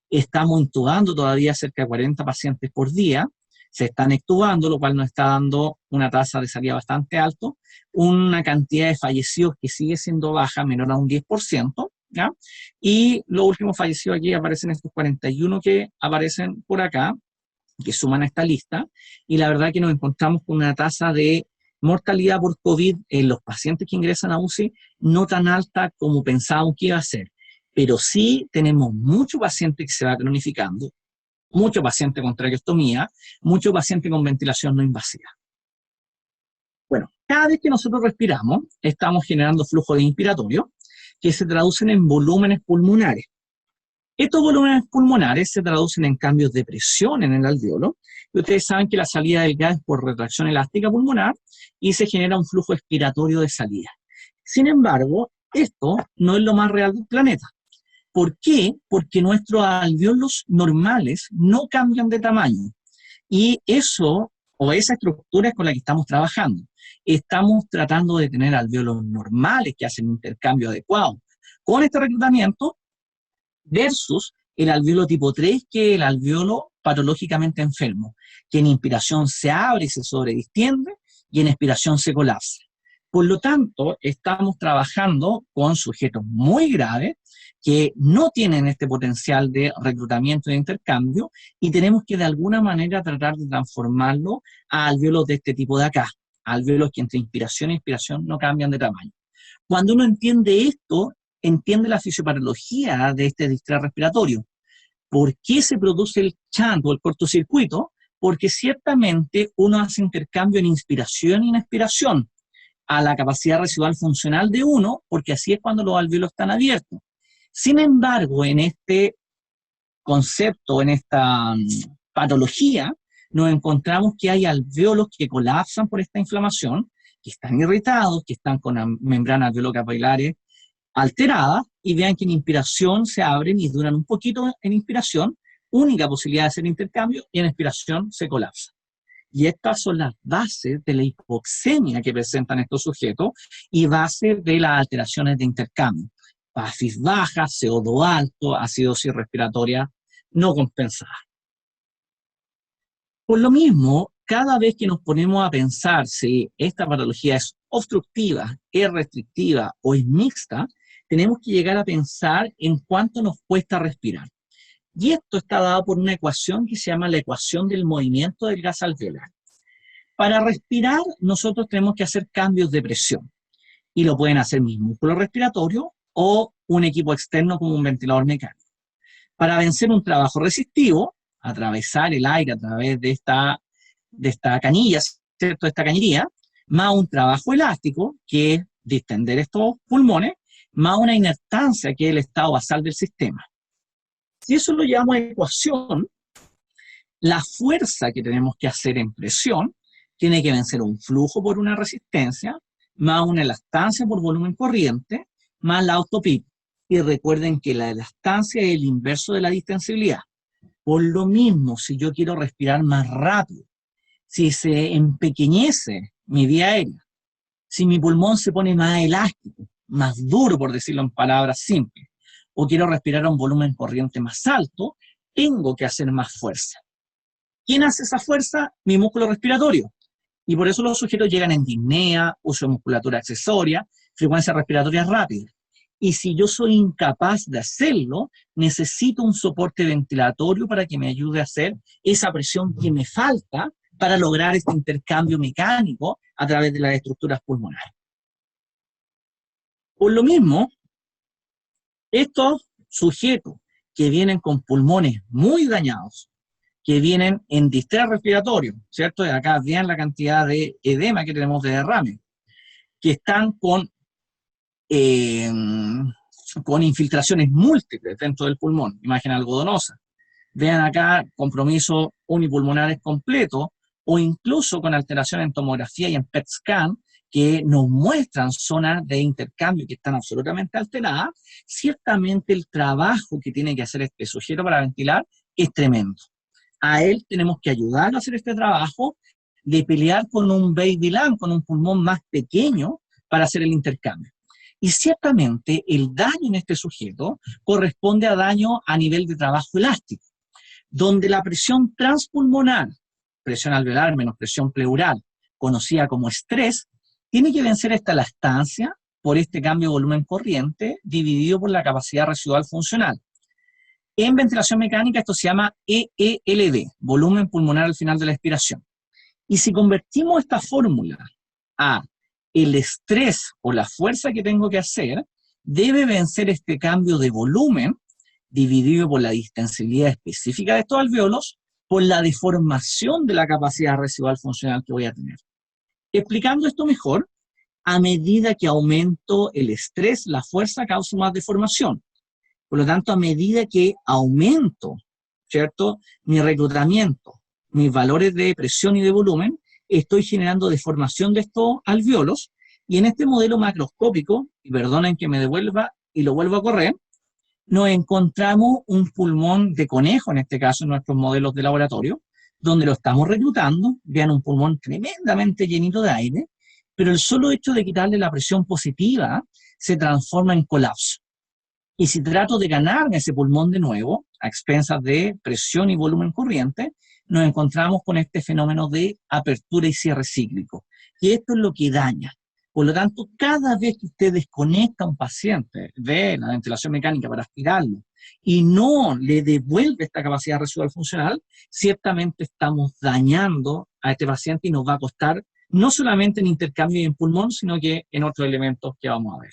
Estamos intubando todavía cerca de 40 pacientes por día, se están extubando, lo cual nos está dando una tasa de salida bastante alto, una cantidad de fallecidos que sigue siendo baja, menor a un 10%, ¿ya? Y los últimos fallecidos aquí aparecen estos 41 que aparecen por acá, que suman a esta lista, y la verdad que nos encontramos con una tasa de mortalidad por COVID en los pacientes que ingresan a UCI no tan alta como pensábamos que iba a ser. Pero sí tenemos mucho paciente que se va cronificando, mucho paciente con traqueostomía, mucho paciente con ventilación no invasiva. Bueno, cada vez que nosotros respiramos, estamos generando flujos inspiratorios que se traducen en volúmenes pulmonares. Estos volúmenes pulmonares se traducen en cambios de presión en el alveolo, y ustedes saben que la salida del gas es por retracción elástica pulmonar y se genera un flujo expiratorio de salida. Sin embargo, esto no es lo más real del planeta. ¿Por qué? Porque nuestros alveolos normales no cambian de tamaño. Y eso, o esa estructura es con la que estamos trabajando. Estamos tratando de tener alveolos normales que hacen un intercambio adecuado con este reclutamiento versus el alveolo tipo 3, que es el alveolo patológicamente enfermo, que en inspiración se abre y se sobredistiende y en expiración se colapsa. Por lo tanto, estamos trabajando con sujetos muy graves que no tienen este potencial de reclutamiento e intercambio y tenemos que de alguna manera tratar de transformarlo a alveolos de este tipo de acá, alveolos que entre inspiración e expiración no cambian de tamaño. Cuando uno entiende esto, entiende la fisiopatología de este distrés respiratorio. ¿Por qué se produce el shunt o el cortocircuito? Porque ciertamente uno hace intercambio en inspiración y en expiración a la capacidad residual funcional de uno, porque así es cuando los alveolos están abiertos. Sin embargo, en este concepto, en esta patología, nos encontramos que hay alveolos que colapsan por esta inflamación, que están irritados, que están con la membrana alveolo-capilares alteradas, y vean que en inspiración se abren y duran un poquito en inspiración, única posibilidad de hacer intercambio, y en expiración se colapsa. Y estas son las bases de la hipoxemia que presentan estos sujetos y bases de las alteraciones de intercambio. PAFIs baja, CO2 alto, acidosis respiratoria no compensada. Por lo mismo, cada vez que nos ponemos a pensar si esta patología es obstructiva, es restrictiva o es mixta, tenemos que llegar a pensar en cuánto nos cuesta respirar. Y esto está dado por una ecuación que se llama la ecuación del movimiento del gas alveolar. Para respirar, nosotros tenemos que hacer cambios de presión. Y lo pueden hacer mis músculos respiratorios o un equipo externo como un ventilador mecánico. Para vencer un trabajo resistivo, atravesar el aire a través de esta canilla, ¿cierto? Esta cañería, más un trabajo elástico, que es distender estos pulmones, más una inertancia, que es el estado basal del sistema. Si eso lo llevamos a ecuación, la fuerza que tenemos que hacer en presión tiene que vencer un flujo por una resistencia, más una elastancia por volumen corriente, más la autopip. Y recuerden que la elastancia es el inverso de la distensibilidad. Por lo mismo, si yo quiero respirar más rápido, si se empequeñece mi vía aérea, si mi pulmón se pone más elástico, más duro, por decirlo en palabras simples, o quiero respirar a un volumen corriente más alto, tengo que hacer más fuerza. ¿Quién hace esa fuerza? Mi músculo respiratorio. Y por eso los sujetos llegan en disnea, uso de musculatura accesoria, frecuencia respiratoria rápida. Y si yo soy incapaz de hacerlo, necesito un soporte ventilatorio para que me ayude a hacer esa presión que me falta para lograr este intercambio mecánico a través de las estructuras pulmonares. Por lo mismo, estos sujetos que vienen con pulmones muy dañados, que vienen en distrés respiratorio, ¿cierto? Y acá vean la cantidad de edema que tenemos de derrame, que están con infiltraciones múltiples dentro del pulmón, imagen algodonosa. Vean acá compromisos unipulmonares completos, o incluso con alteración en tomografía y en PET scan, que nos muestran zonas de intercambio que están absolutamente alteradas. Ciertamente el trabajo que tiene que hacer este sujeto para ventilar es tremendo. A él tenemos que ayudarlo a hacer este trabajo de pelear con un baby lung, con un pulmón más pequeño, para hacer el intercambio. Y ciertamente el daño en este sujeto corresponde a daño a nivel de trabajo elástico, donde la presión transpulmonar, presión alveolar menos presión pleural, conocida como estrés, tiene que vencer esta elastancia por este cambio de volumen corriente dividido por la capacidad residual funcional. En ventilación mecánica esto se llama EELV, volumen pulmonar al final de la expiración. Y si convertimos esta fórmula a el estrés o la fuerza que tengo que hacer, debe vencer este cambio de volumen dividido por la distensibilidad específica de estos alvéolos, por la deformación de la capacidad residual funcional que voy a tener. Explicando esto mejor, a medida que aumento el estrés, la fuerza causa más deformación. Por lo tanto, a medida que aumento, ¿cierto?, mi reclutamiento, mis valores de presión y de volumen, estoy generando deformación de estos alvéolos, y en este modelo macroscópico, y perdonen que me devuelva y lo vuelvo a correr, nos encontramos un pulmón de conejo, en este caso en nuestros modelos de laboratorio, donde lo estamos reclutando, vean un pulmón tremendamente llenito de aire, pero el solo hecho de quitarle la presión positiva se transforma en colapso. Y si trato de ganarme ese pulmón de nuevo, a expensas de presión y volumen corriente, nos encontramos con este fenómeno de apertura y cierre cíclico. Y esto es lo que daña. Por lo tanto, cada vez que usted desconecta a un paciente de la ventilación mecánica para aspirarlo y no le devuelve esta capacidad residual funcional, ciertamente estamos dañando a este paciente y nos va a costar no solamente en intercambio y en pulmón, sino que en otros elementos que vamos a ver.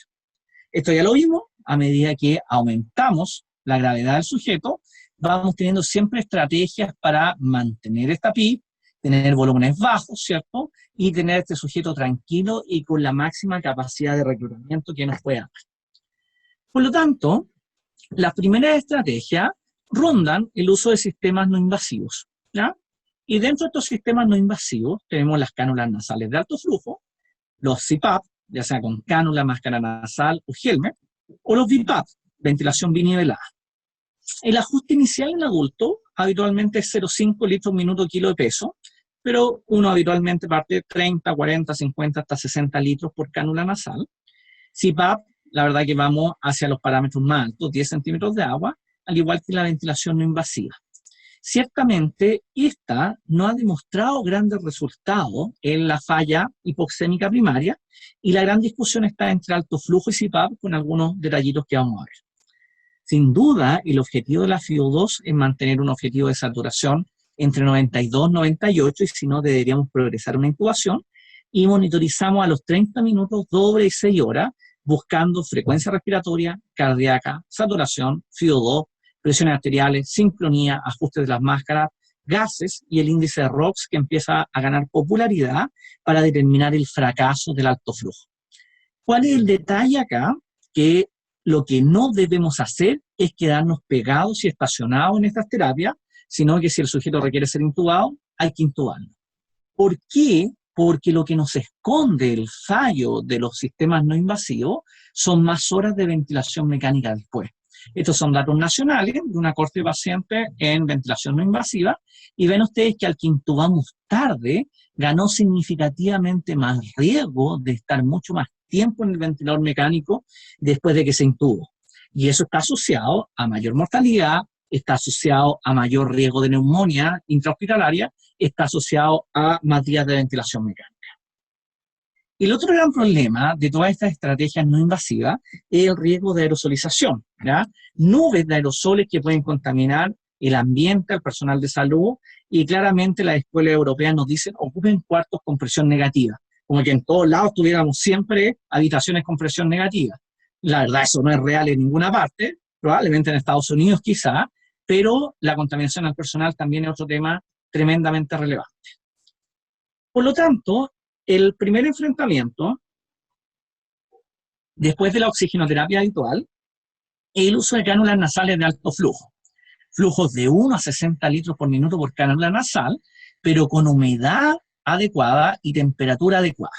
Esto ya lo vimos, a medida que aumentamos la gravedad del sujeto, vamos teniendo siempre estrategias para mantener esta PIB, tener volúmenes bajos, ¿cierto? Y tener este sujeto tranquilo y con la máxima capacidad de reclutamiento que nos pueda dar. Por lo tanto, las primeras estrategias rondan el uso de sistemas no invasivos, ¿ya? Y dentro de estos sistemas no invasivos tenemos las cánulas nasales de alto flujo, los CPAP, ya sea con cánula, máscara nasal o helmet, o los BiPAP, ventilación binivelada. El ajuste inicial en adulto habitualmente es 0,5 litros minuto kilo de peso, pero uno habitualmente parte 30, 40, 50, hasta 60 litros por cánula nasal. CPAP, la verdad que vamos hacia los parámetros más altos, 10 centímetros de agua, al igual que la ventilación no invasiva. Ciertamente, esta no ha demostrado grandes resultados en la falla hipoxémica primaria, y la gran discusión está entre alto flujo y CPAP, con algunos detallitos que vamos a ver. Sin duda, el objetivo de la FIO2 es mantener un objetivo de saturación entre 92 y 98, y si no, deberíamos progresar una incubación, y monitorizamos a los 30 minutos, doble y 6 horas, buscando frecuencia respiratoria, cardíaca, saturación, FIO2, presiones arteriales, sincronía, ajustes de las máscaras, gases y el índice de ROX, que empieza a ganar popularidad para determinar el fracaso del alto flujo. ¿Cuál es el detalle acá? Que lo que no debemos hacer es quedarnos pegados y estacionados en estas terapias, sino que si el sujeto requiere ser intubado, hay que intubarlo. ¿Por qué? Porque lo que nos esconde el fallo de los sistemas no invasivos son más horas de ventilación mecánica después. Estos son datos nacionales de una corte de pacientes en ventilación no invasiva, y ven ustedes que al que intubamos tarde, ganó significativamente más riesgo de estar mucho más tiempo en el ventilador mecánico después de que se intubó. Y eso está asociado a mayor mortalidad, está asociado a mayor riesgo de neumonía intrahospitalaria, está asociado a más días de ventilación mecánica. El otro gran problema de todas estas estrategias no invasivas es el riesgo de aerosolización, ¿ya? Nubes de aerosoles que pueden contaminar el ambiente, al personal de salud, y claramente las escuelas europeas nos dicen ocupen cuartos con presión negativa, como que en todos lados tuviéramos siempre habitaciones con presión negativa. La verdad, eso no es real en ninguna parte, probablemente en Estados Unidos quizá, pero la contaminación al personal también es otro tema tremendamente relevante. Por lo tanto, el primer enfrentamiento, después de la oxigenoterapia habitual, es el uso de cánulas nasales de alto flujo. Flujos de 1 a 60 litros por minuto por cánula nasal, pero con humedad adecuada y temperatura adecuada.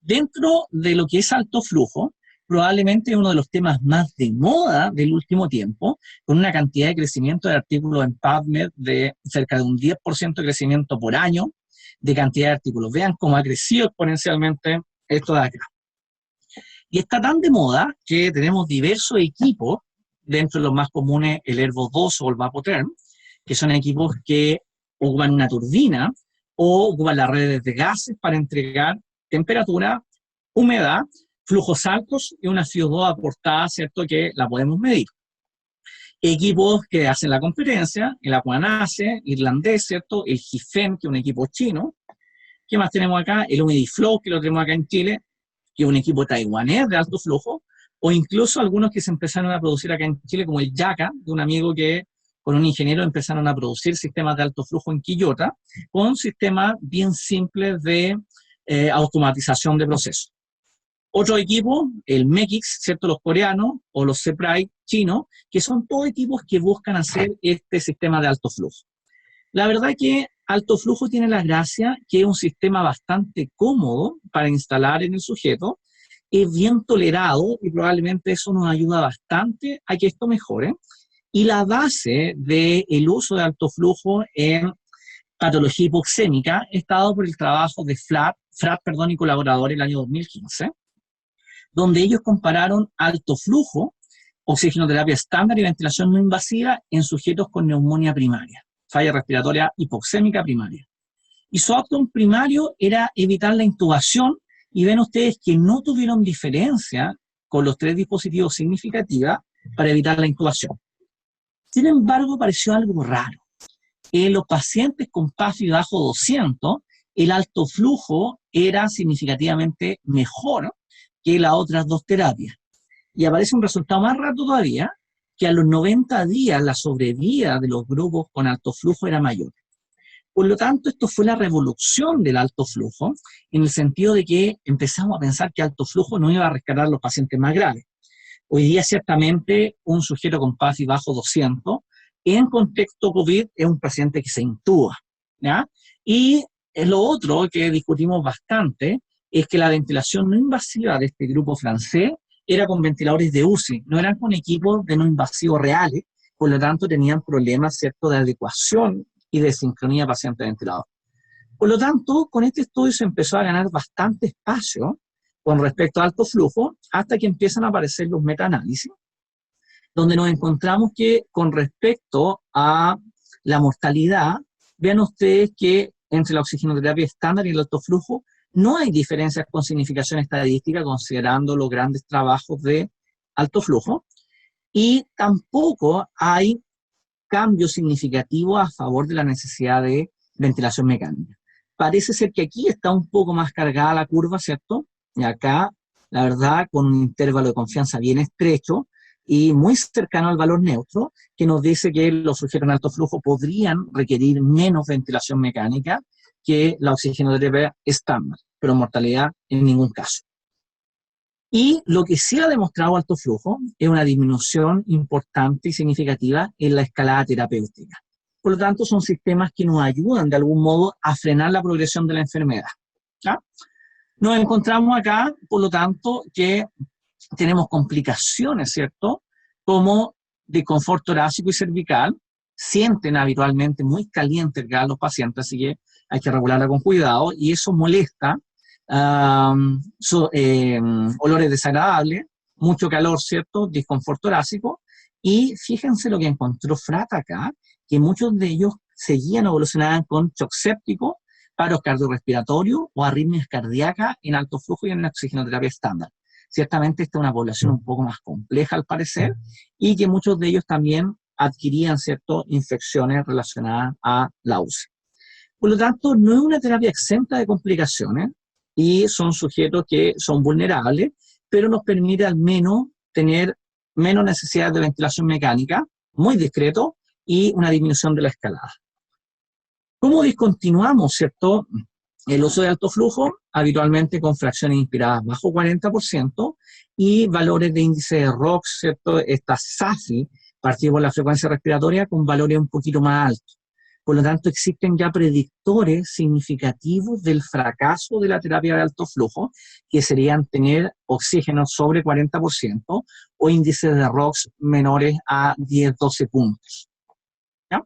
Dentro de lo que es alto flujo, probablemente uno de los temas más de moda del último tiempo, con una cantidad de crecimiento de artículos en PubMed de cerca de un 10% de crecimiento por año, de cantidad de artículos. Vean cómo ha crecido exponencialmente esto de acá. Y está tan de moda que tenemos diversos equipos, dentro de los más comunes el Airvo 2 o el Vapotherm, que son equipos que ocupan una turbina o ocupan las redes de gases para entregar temperatura, humedad, flujos altos y una FIO2 aportada, ¿cierto?, que la podemos medir. Equipos que hacen la competencia, el Aquanace, irlandés, ¿cierto?, el GIFEN, que es un equipo chino. ¿Qué más tenemos acá? El Humidiflow, que lo tenemos acá en Chile, que es un equipo taiwanés de alto flujo. o incluso algunos que se empezaron a producir acá en Chile, como el Yaca, de un amigo que con un ingeniero empezaron a producir sistemas de alto flujo en Quillota, con sistemas bien simples de automatización de procesos. Otro equipo, el Mekix, ¿cierto? Los coreanos, o los Seprite chinos, que son todos equipos que buscan hacer este sistema de alto flujo. La verdad es que alto flujo tiene la gracia que es un sistema bastante cómodo para instalar en el sujeto, es bien tolerado y probablemente eso nos ayuda bastante a que esto mejore. Y la base del uso de alto flujo en patología hipoxémica está dado por el trabajo de Fratt y colaboradores el año 2015, donde ellos compararon alto flujo, oxigenoterapia estándar y ventilación no invasiva en sujetos con neumonía primaria, falla respiratoria hipoxémica primaria. Y su outcome primario era evitar la intubación, y ven ustedes que no tuvieron diferencia con los 3 dispositivos significativa para evitar la intubación. Sin embargo, apareció algo raro. En los pacientes con PAFI bajo 200, el alto flujo era significativamente mejor que las otras 2 terapias. Y aparece un resultado más raro todavía, que a los 90 días la sobrevida de los grupos con alto flujo era mayor. Por lo tanto, esto fue la revolución del alto flujo, en el sentido de que empezamos a pensar que alto flujo no iba a rescatar a los pacientes más graves. Hoy día, ciertamente, un sujeto con PAFI bajo 200, en contexto COVID, es un paciente que se intuba, ¿ya? Y lo otro que discutimos bastante es que la ventilación no invasiva de este grupo francés era con ventiladores de UCI, no eran con equipos de no invasivos reales, por lo tanto tenían problemas, ¿cierto?, de adecuación y de sincronía paciente-ventilador. Por lo tanto, con este estudio se empezó a ganar bastante espacio con respecto a alto flujo, hasta que empiezan a aparecer los metaanálisis, donde nos encontramos que con respecto a la mortalidad, vean ustedes que entre la oxigenoterapia estándar y el alto flujo no hay diferencias con significación estadística considerando los grandes trabajos de alto flujo, y tampoco hay cambios significativos a favor de la necesidad de ventilación mecánica. Parece ser que aquí está un poco más cargada la curva, ¿cierto? Y acá, la verdad, con un intervalo de confianza bien estrecho y muy cercano al valor neutro, que nos dice que los sujetos en alto flujo podrían requerir menos ventilación mecánica que la oxigenoterapia estándar, pero mortalidad en ningún caso. Y lo que sí ha demostrado alto flujo es una disminución importante y significativa en la escalada terapéutica. Por lo tanto, son sistemas que nos ayudan de algún modo a frenar la progresión de la enfermedad, ¿ya? Nos encontramos acá, por lo tanto, que tenemos complicaciones, ¿cierto?, como disconfort torácico y cervical, sienten habitualmente muy caliente los pacientes, así que hay que regularla con cuidado, y eso molesta, olores desagradables, mucho calor, ¿cierto?, disconfort torácico, y fíjense lo que encontró Fratt acá, que muchos de ellos seguían o evolucionaban con shock séptico, paros cardiorrespiratorios o arritmias cardíacas en alto flujo y en la oxigenoterapia estándar. Ciertamente esta es una población un poco más compleja al parecer, y que muchos de ellos también adquirían, ¿cierto?, infecciones relacionadas a la UCI. Por lo tanto, no es una terapia exenta de complicaciones, y son sujetos que son vulnerables, pero nos permite al menos tener menos necesidad de ventilación mecánica, muy discreto, y una disminución de la escalada. ¿Cómo discontinuamos, cierto, el uso de alto flujo? Habitualmente con fracciones inspiradas bajo 40% y valores de índice de ROX, ¿cierto? Esta SAFI, partido por la frecuencia respiratoria, con valores un poquito más altos. Por lo tanto, existen ya predictores significativos del fracaso de la terapia de alto flujo, que serían tener oxígeno sobre 40% o índices de ROX menores a 10-12 puntos. ¿Ya?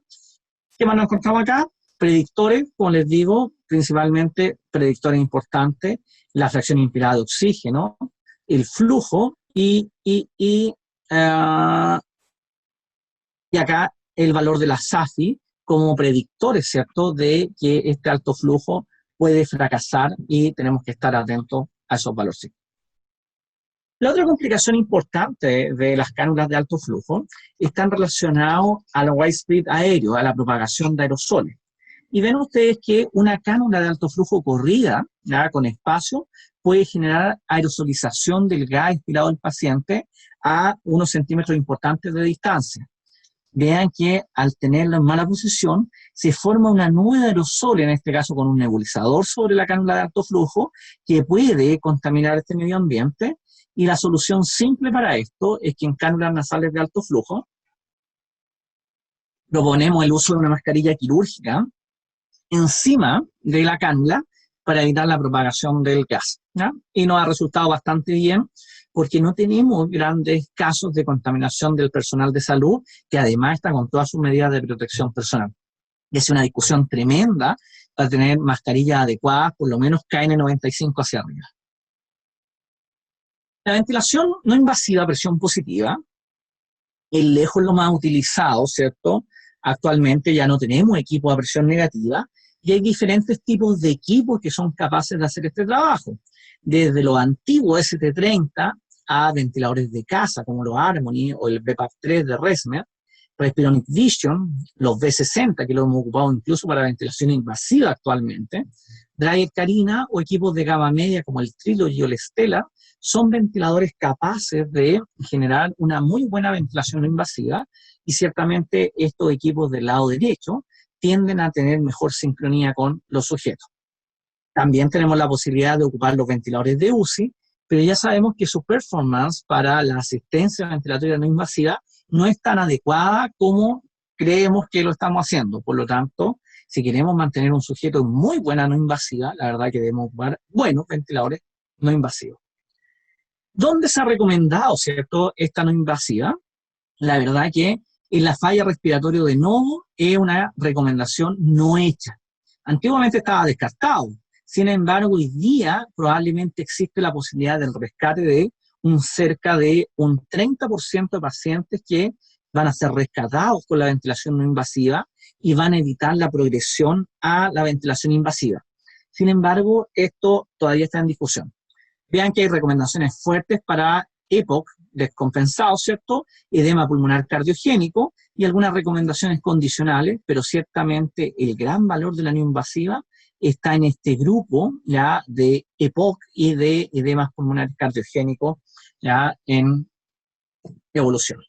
¿Qué más nos encontramos acá? Predictores, como les digo, principalmente predictores importantes, la fracción inspirada de oxígeno, el flujo y acá el valor de la SAFI como predictores, ¿cierto?, de que este alto flujo puede fracasar y tenemos que estar atentos a esos valores. La otra complicación importante de las cánulas de alto flujo están relacionados al widespread aéreo, a la propagación de aerosoles. Y ven ustedes que una cánula de alto flujo corrida, ¿ya?, con espacio, puede generar aerosolización del gas expirado del paciente a unos centímetros importantes de distancia. Vean que al tenerlo en mala posición, se forma una nube de aerosol, en este caso con un nebulizador sobre la cánula de alto flujo, que puede contaminar este medio ambiente, y la solución simple para esto es que en cánulas nasales de alto flujo proponemos el uso de una mascarilla quirúrgica encima de la cánula para evitar la propagación del gas, ¿ya? Y nos ha resultado bastante bien porque no tenemos grandes casos de contaminación del personal de salud, que además está con todas sus medidas de protección personal. Y es una discusión tremenda para tener mascarillas adecuadas, por lo menos KN95 hacia arriba. La ventilación no invasiva a presión positiva es lejos lo más utilizado, ¿cierto? Actualmente ya no tenemos equipos a presión negativa, y hay diferentes tipos de equipos que son capaces de hacer este trabajo. Desde los antiguos ST30 a ventiladores de casa, como los Harmony o el BPAP3 de Resmer, Respironic Vision, los V60, que lo hemos ocupado incluso para ventilación invasiva actualmente, Dreyer Carina o equipos de gama media como el Trilogy o el Stellar, son ventiladores capaces de generar una muy buena ventilación no invasiva, y ciertamente estos equipos del lado derecho tienden a tener mejor sincronía con los sujetos. También tenemos la posibilidad de ocupar los ventiladores de UCI, pero ya sabemos que su performance para la asistencia ventilatoria no invasiva no es tan adecuada como creemos que lo estamos haciendo. Por lo tanto, si queremos mantener un sujeto en muy buena no invasiva, la verdad que debemos ocupar buenos ventiladores no invasivos. ¿Dónde se ha recomendado, cierto, esta no invasiva? La verdad que en la falla respiratoria de novo es una recomendación no hecha. Antiguamente estaba descartado. Sin embargo, hoy día probablemente existe la posibilidad del rescate de cerca de un 30% de pacientes que van a ser rescatados con la ventilación no invasiva y van a evitar la progresión a la ventilación invasiva. Sin embargo, esto todavía está en discusión. Vean que hay recomendaciones fuertes para EPOC descompensado, ¿cierto? Edema pulmonar cardiogénico y algunas recomendaciones condicionales, pero ciertamente el gran valor de la no invasiva está en este grupo ya de EPOC y de edemas pulmonares cardiogénicos ya en evolución.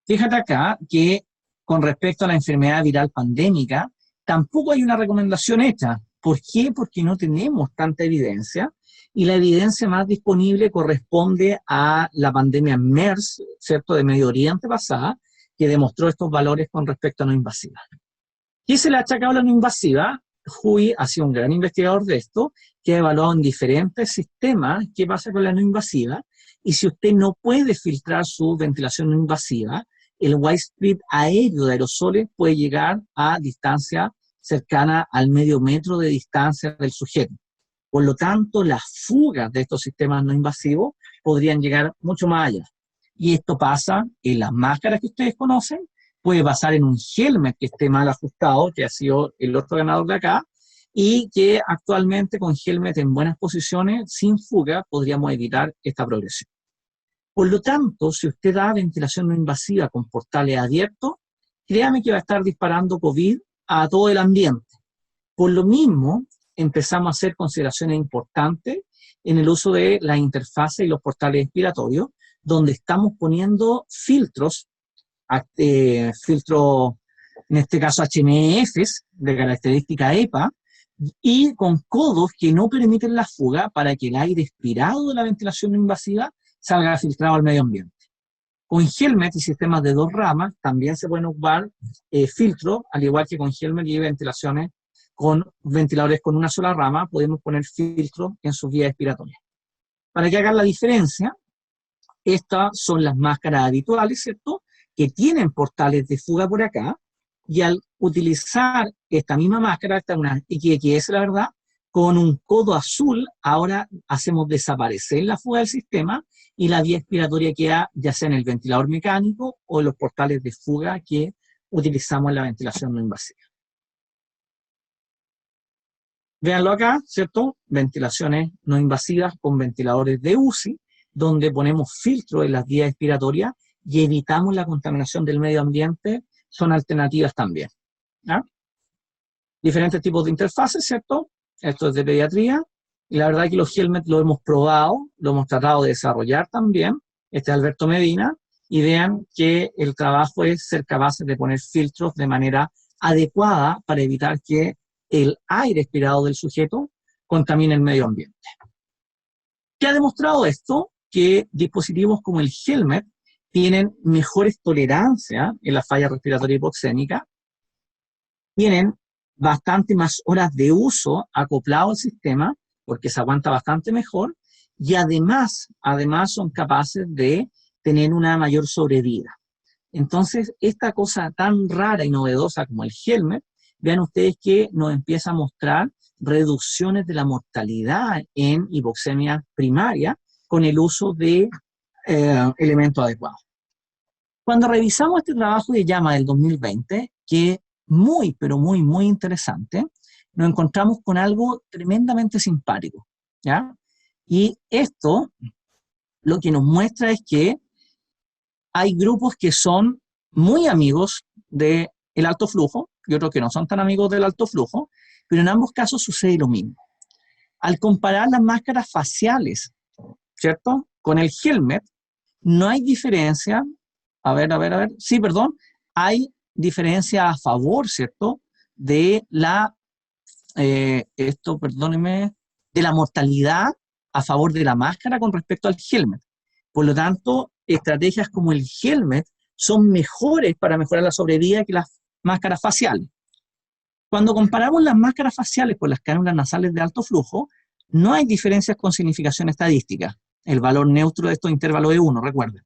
Fíjate acá que con respecto a la enfermedad viral pandémica, tampoco hay una recomendación hecha. ¿Por qué? Porque no tenemos tanta evidencia, y la evidencia más disponible corresponde a la pandemia MERS, ¿cierto?, de Medio Oriente pasada, que demostró estos valores con respecto a no invasiva. ¿Qué se le ha achacado a la no invasiva? Hui ha sido un gran investigador de esto, que ha evaluado en diferentes sistemas qué pasa con la no invasiva, y si usted no puede filtrar su ventilación no invasiva, el widespread aéreo de aerosoles puede llegar a distancia cercana al medio metro de distancia del sujeto. Por lo tanto, las fugas de estos sistemas no invasivos podrían llegar mucho más allá. Y esto pasa en las máscaras que ustedes conocen, puede pasar en un helmet que esté mal ajustado, que ha sido el otro ganador de acá, y que actualmente con helmet en buenas posiciones, sin fuga, podríamos evitar esta progresión. Por lo tanto, si usted da ventilación no invasiva con portales abiertos, créame que va a estar disparando COVID a todo el ambiente. Por lo mismo, empezamos a hacer consideraciones importantes en el uso de la interfase y los portales expiratorios, donde estamos poniendo filtros, en este caso HMFs, de característica EPA, y con codos que no permiten la fuga para que el aire expirado de la ventilación no invasiva salga filtrado al medio ambiente. Con helmet y sistemas de 2 ramas también se pueden ocupar filtros, al igual que con helmet y ventilaciones con ventiladores con una sola rama, podemos poner filtros en sus vías expiratorias. Para que hagan la diferencia, estas son las máscaras habituales, ¿cierto?, que tienen portales de fuga por acá, y al utilizar esta misma máscara, esta es una XXS, la verdad, con un codo azul, ahora hacemos desaparecer la fuga del sistema y la vía expiratoria queda ya sea en el ventilador mecánico o en los portales de fuga que utilizamos en la ventilación no invasiva. Véanlo acá, ¿cierto? Ventilaciones no invasivas con ventiladores de UCI, donde ponemos filtro en las vías expiratorias y evitamos la contaminación del medio ambiente, son alternativas también, ¿ya? Diferentes tipos de interfaces, ¿cierto? Esto es de pediatría, y la verdad que los helmets lo hemos probado, lo hemos tratado de desarrollar también, este es Alberto Medina, y vean que el trabajo es ser capaces de poner filtros de manera adecuada para evitar que el aire expirado del sujeto contamine el medio ambiente. ¿Qué ha demostrado esto? Que dispositivos como el helmet tienen mejores tolerancias en la falla respiratoria hipoxémica, tienen bastante más horas de uso acoplado al sistema, porque se aguanta bastante mejor, y además son capaces de tener una mayor sobrevida. Entonces, esta cosa tan rara y novedosa como el helmet, vean ustedes que nos empieza a mostrar reducciones de la mortalidad en hipoxemia primaria con el uso de elementos adecuados. Cuando revisamos este trabajo de JAMA del 2020, que muy, pero muy, muy interesante, nos encontramos con algo tremendamente simpático, ¿ya? Y esto lo que nos muestra es que hay grupos que son muy amigos del alto flujo y otros que no son tan amigos del alto flujo, pero en ambos casos sucede lo mismo. Al comparar las máscaras faciales, ¿cierto?, con el helmet, no hay diferencia, sí, perdón, hay diferencia a favor, ¿cierto?, de la, de la mortalidad a favor de la máscara con respecto al helmet. Por lo tanto, estrategias como el helmet son mejores para mejorar la sobrevida que las máscaras faciales. Cuando comparamos las máscaras faciales con las cánulas nasales de alto flujo, no hay diferencias con significación estadística. El valor neutro de estos intervalos es 1, recuerden.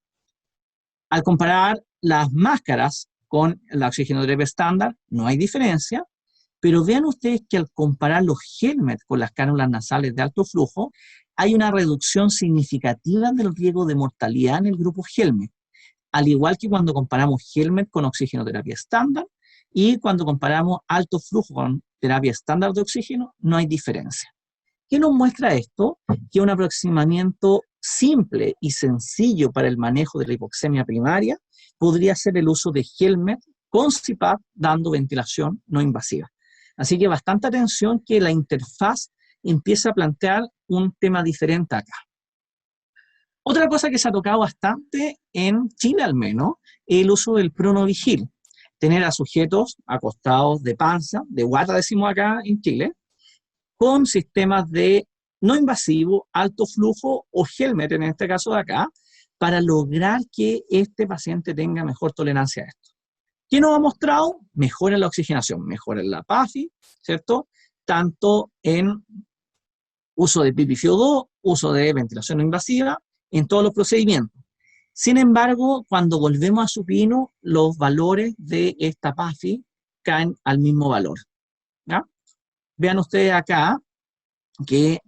Al comparar las máscaras con la oxigenoterapia estándar, no hay diferencia, pero vean ustedes que al comparar los helmets con las cánulas nasales de alto flujo, hay una reducción significativa del riesgo de mortalidad en el grupo helmet, al igual que cuando comparamos helmet con oxigenoterapia estándar, y cuando comparamos alto flujo con terapia estándar de oxígeno, no hay diferencia. ¿Qué nos muestra esto? Que un aproximamiento simple y sencillo para el manejo de la hipoxemia primaria podría ser el uso de helmet con CPAP dando ventilación no invasiva. Así que bastante atención que la interfaz empieza a plantear un tema diferente acá. Otra cosa que se ha tocado bastante, en Chile al menos, es el uso del pronovigil. Tener a sujetos acostados de panza, de guata decimos acá en Chile, con sistemas de no invasivo, alto flujo o helmet, en este caso de acá, para lograr que este paciente tenga mejor tolerancia a esto. ¿Qué nos ha mostrado? Mejora la oxigenación, mejora la PAFI, ¿cierto? Tanto en uso de PPFO2, uso de ventilación no invasiva, en todos los procedimientos. Sin embargo, cuando volvemos a supino, los valores de esta PAFI caen al mismo valor, ¿ya? Vean ustedes acá que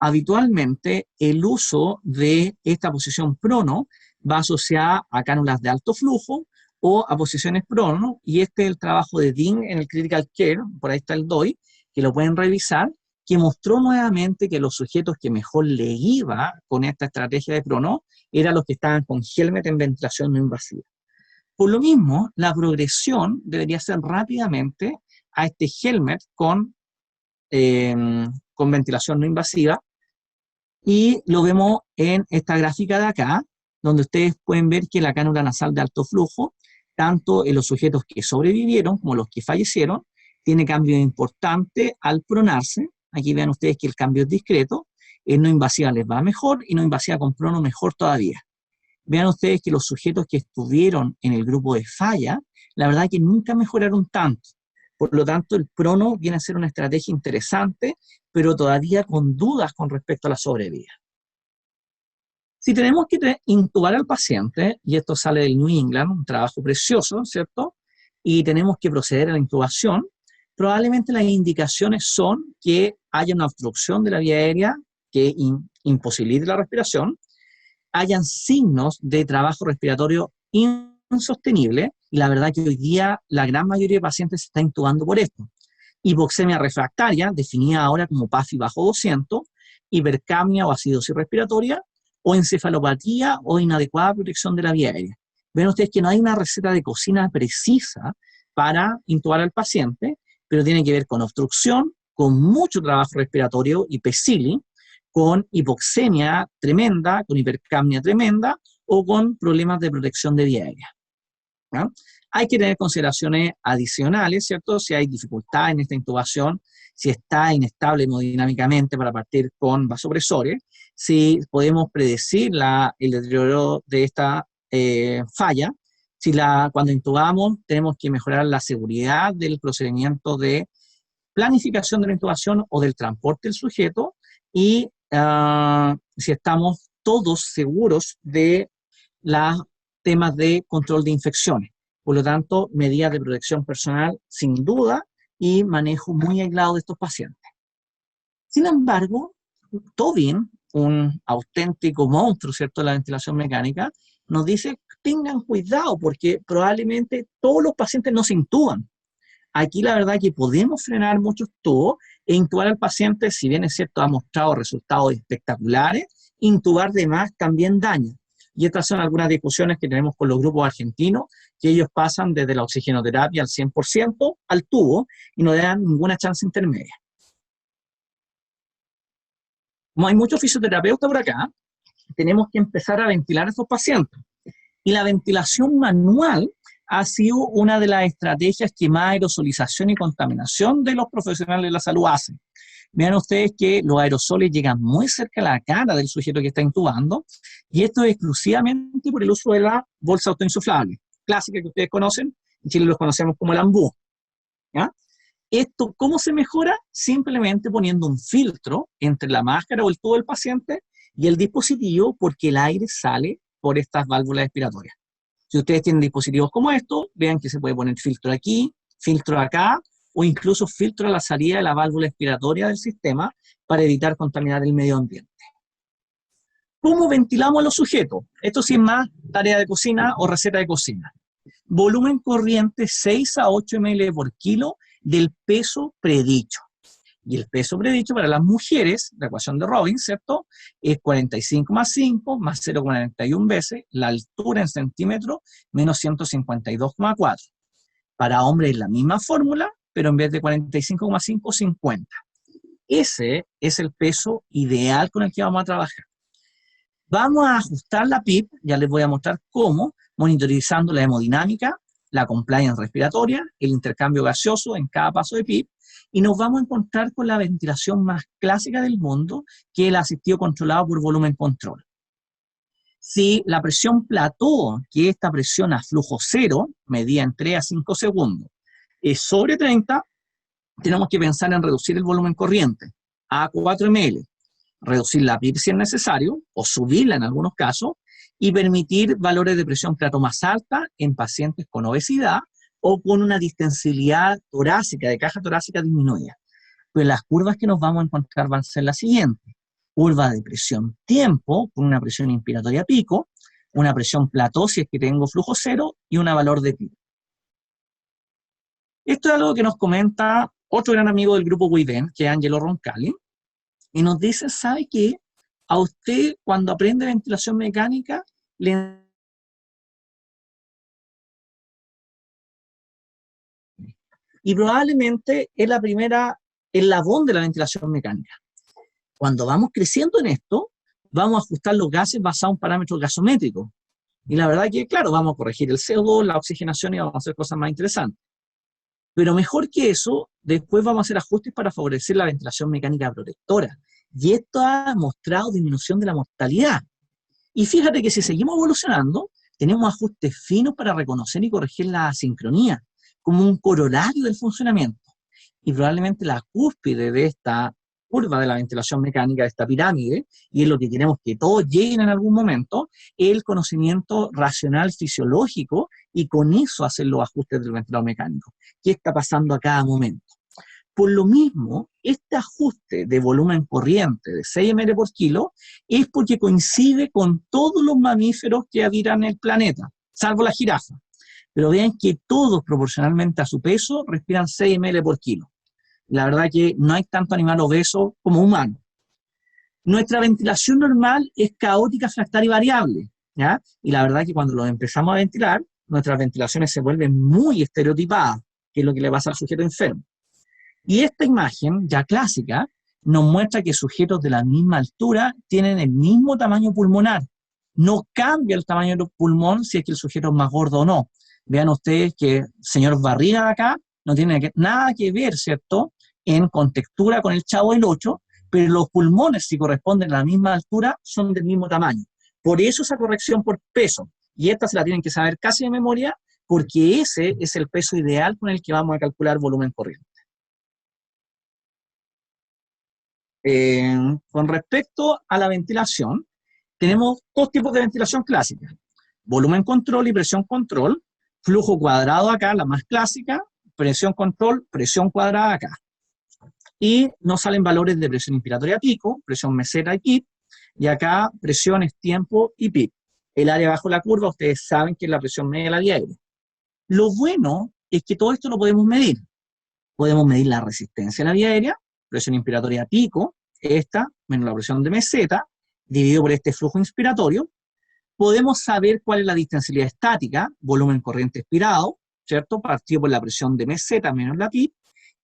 habitualmente el uso de esta posición prono va asociada a cánulas de alto flujo o a posiciones prono, y este es el trabajo de Dean en el Critical Care, por ahí está el DOI, que lo pueden revisar, que mostró nuevamente que los sujetos que mejor le iba con esta estrategia de prono eran los que estaban con helmet en ventilación no invasiva. Por lo mismo, la progresión debería ser rápidamente a este helmet con ventilación no invasiva, y lo vemos en esta gráfica de acá, donde ustedes pueden ver que la cánula nasal de alto flujo, tanto en los sujetos que sobrevivieron como los que fallecieron, tiene cambios importantes al pronarse. Aquí vean ustedes que el cambio es discreto, en no invasiva les va mejor y no invasiva con prono mejor todavía. Vean ustedes que los sujetos que estuvieron en el grupo de falla, la verdad que nunca mejoraron tanto. Por lo tanto, el prono viene a ser una estrategia interesante, pero todavía con dudas con respecto a la sobrevida. Si tenemos que intubar al paciente, y esto sale del New England, un trabajo precioso, ¿cierto? Y tenemos que proceder a la intubación, probablemente las indicaciones son que haya una obstrucción de la vía aérea que imposibilite la respiración, hayan signos de trabajo respiratorio insostenible, y la verdad que hoy día la gran mayoría de pacientes se está intubando por esto. Hipoxemia refractaria, definida ahora como PAFI bajo 200, hipercapnia o acidosis respiratoria, o encefalopatía o inadecuada protección de la vía aérea. Ven ustedes que no hay una receta de cocina precisa para intubar al paciente, pero tiene que ver con obstrucción, con mucho trabajo respiratorio, hipercili, con hipoxemia tremenda, con hipercapnia tremenda, o con problemas de protección de vía aérea. ¿Ya? Hay que tener consideraciones adicionales, ¿cierto? Si hay dificultad en esta intubación, si está inestable hemodinámicamente para partir con vasopresores, si podemos predecir el deterioro de esta falla, si cuando intubamos tenemos que mejorar la seguridad del procedimiento de planificación de la intubación o del transporte del sujeto, y si estamos todos seguros de los temas de control de infecciones. Por lo tanto, medidas de protección personal sin duda y manejo muy aislado de estos pacientes. Sin embargo, Tobin, un auténtico monstruo, ¿cierto?, de la ventilación mecánica, nos dice, tengan cuidado porque probablemente todos los pacientes no se intuban. Aquí la verdad que podemos frenar muchos tubos e intubar al paciente, si bien es cierto, ha mostrado resultados espectaculares, intubar de más también daña. Y estas son algunas discusiones que tenemos con los grupos argentinos, que ellos pasan desde la oxigenoterapia al 100% al tubo y no le dan ninguna chance intermedia. Como hay muchos fisioterapeutas por acá, tenemos que empezar a ventilar a estos pacientes. Y la ventilación manual ha sido una de las estrategias que más aerosolización y contaminación de los profesionales de la salud hacen. Vean ustedes que los aerosoles llegan muy cerca a la cara del sujeto que está intubando, y esto es exclusivamente por el uso de la bolsa autoinsuflable, clásica que ustedes conocen, en Chile los conocemos como el ambú. ¿Ya? Esto, ¿cómo se mejora? Simplemente poniendo un filtro entre la máscara o el tubo del paciente y el dispositivo, porque el aire sale por estas válvulas expiratorias. Si ustedes tienen dispositivos como estos, vean que se puede poner filtro aquí, filtro acá, o incluso filtro a la salida de la válvula expiratoria del sistema para evitar contaminar el medio ambiente. ¿Cómo ventilamos a los sujetos? Esto sí es más tarea de cocina o receta de cocina. Volumen corriente 6 a 8 ml por kilo del peso predicho. Y el peso predicho para las mujeres, la ecuación de Robbins, ¿cierto?, es 45 más 5 más 0,41 veces la altura en centímetros menos 152,4. Para hombres es la misma fórmula, pero en vez de 45,5, 50. Ese es el peso ideal con el que vamos a trabajar. Vamos a ajustar la PIP, ya les voy a mostrar cómo, monitorizando la hemodinámica, la compliance respiratoria, el intercambio gaseoso en cada paso de PIP, y nos vamos a encontrar con la ventilación más clásica del mundo, que es el asistido controlado por volumen control. Si la presión plató, que es esta presión a flujo cero, medida en 3 a 5 segundos, es sobre 30, tenemos que pensar en reducir el volumen corriente a 4 ml, reducir la PIP si es necesario, o subirla en algunos casos, y permitir valores de presión plató más alta en pacientes con obesidad o con una distensibilidad torácica, de caja torácica disminuida. Pues las curvas que nos vamos a encontrar van a ser las siguientes. Curva de presión tiempo, con una presión inspiratoria pico, una presión plató si es que tengo flujo cero, y un valor de PIP. Esto es algo que nos comenta otro gran amigo del grupo WIVEN, que es Angelo Roncalli, y nos dice, ¿sabe qué? A usted, cuando aprende ventilación mecánica, y probablemente es la primera eslabón de la ventilación mecánica. Cuando vamos creciendo en esto, vamos a ajustar los gases basados en parámetros gasométricos. Y la verdad que, claro, vamos a corregir el CO2, la oxigenación, y vamos a hacer cosas más interesantes. Pero mejor que eso, después vamos a hacer ajustes para favorecer la ventilación mecánica protectora. Y esto ha mostrado disminución de la mortalidad. Y fíjate que si seguimos evolucionando, tenemos ajustes finos para reconocer y corregir la asincronía, como un corolario del funcionamiento. Y probablemente la cúspide de esta curva de la ventilación mecánica, de esta pirámide, y es lo que queremos que todos lleguen en algún momento, el conocimiento racional fisiológico, y con eso hacer los ajustes del ventilador mecánico. ¿Qué está pasando a cada momento? Por lo mismo, este ajuste de volumen corriente de 6 ml por kilo es porque coincide con todos los mamíferos que habitan el planeta, salvo la jirafa. Pero vean que todos, proporcionalmente a su peso, respiran 6 ml por kilo. La verdad que no hay tanto animal obeso como humano. Nuestra ventilación normal es caótica, fractal y variable, ¿ya? Y la verdad que cuando lo empezamos a ventilar, nuestras ventilaciones se vuelven muy estereotipadas, que es lo que le pasa al sujeto enfermo. Y esta imagen, ya clásica, nos muestra que sujetos de la misma altura tienen el mismo tamaño pulmonar. No cambia el tamaño del pulmón si es que el sujeto es más gordo o no. Vean ustedes que el señor Barriga de acá no tiene nada que ver, ¿cierto?, en contextura con el Chavo del 8, pero los pulmones, si corresponden a la misma altura, son del mismo tamaño. Por eso esa corrección por peso. Y esta se la tienen que saber casi de memoria, porque ese es el peso ideal con el que vamos a calcular volumen corriente. Con respecto a la ventilación, tenemos dos tipos de ventilación clásica: volumen control y presión control, flujo cuadrado acá, la más clásica, presión control, presión cuadrada acá. Y nos salen valores de presión inspiratoria pico, presión meseta y PIP, y acá presiones, tiempo y PIP. El área bajo la curva, ustedes saben que es la presión media de la vía aérea. Lo bueno es que todo esto lo podemos medir. Podemos medir la resistencia de la vía aérea, presión inspiratoria pico, esta, menos la presión de meseta, dividido por este flujo inspiratorio. Podemos saber cuál es la distancialidad estática, volumen corriente expirado, ¿cierto?, partido por la presión de meseta menos la PIP.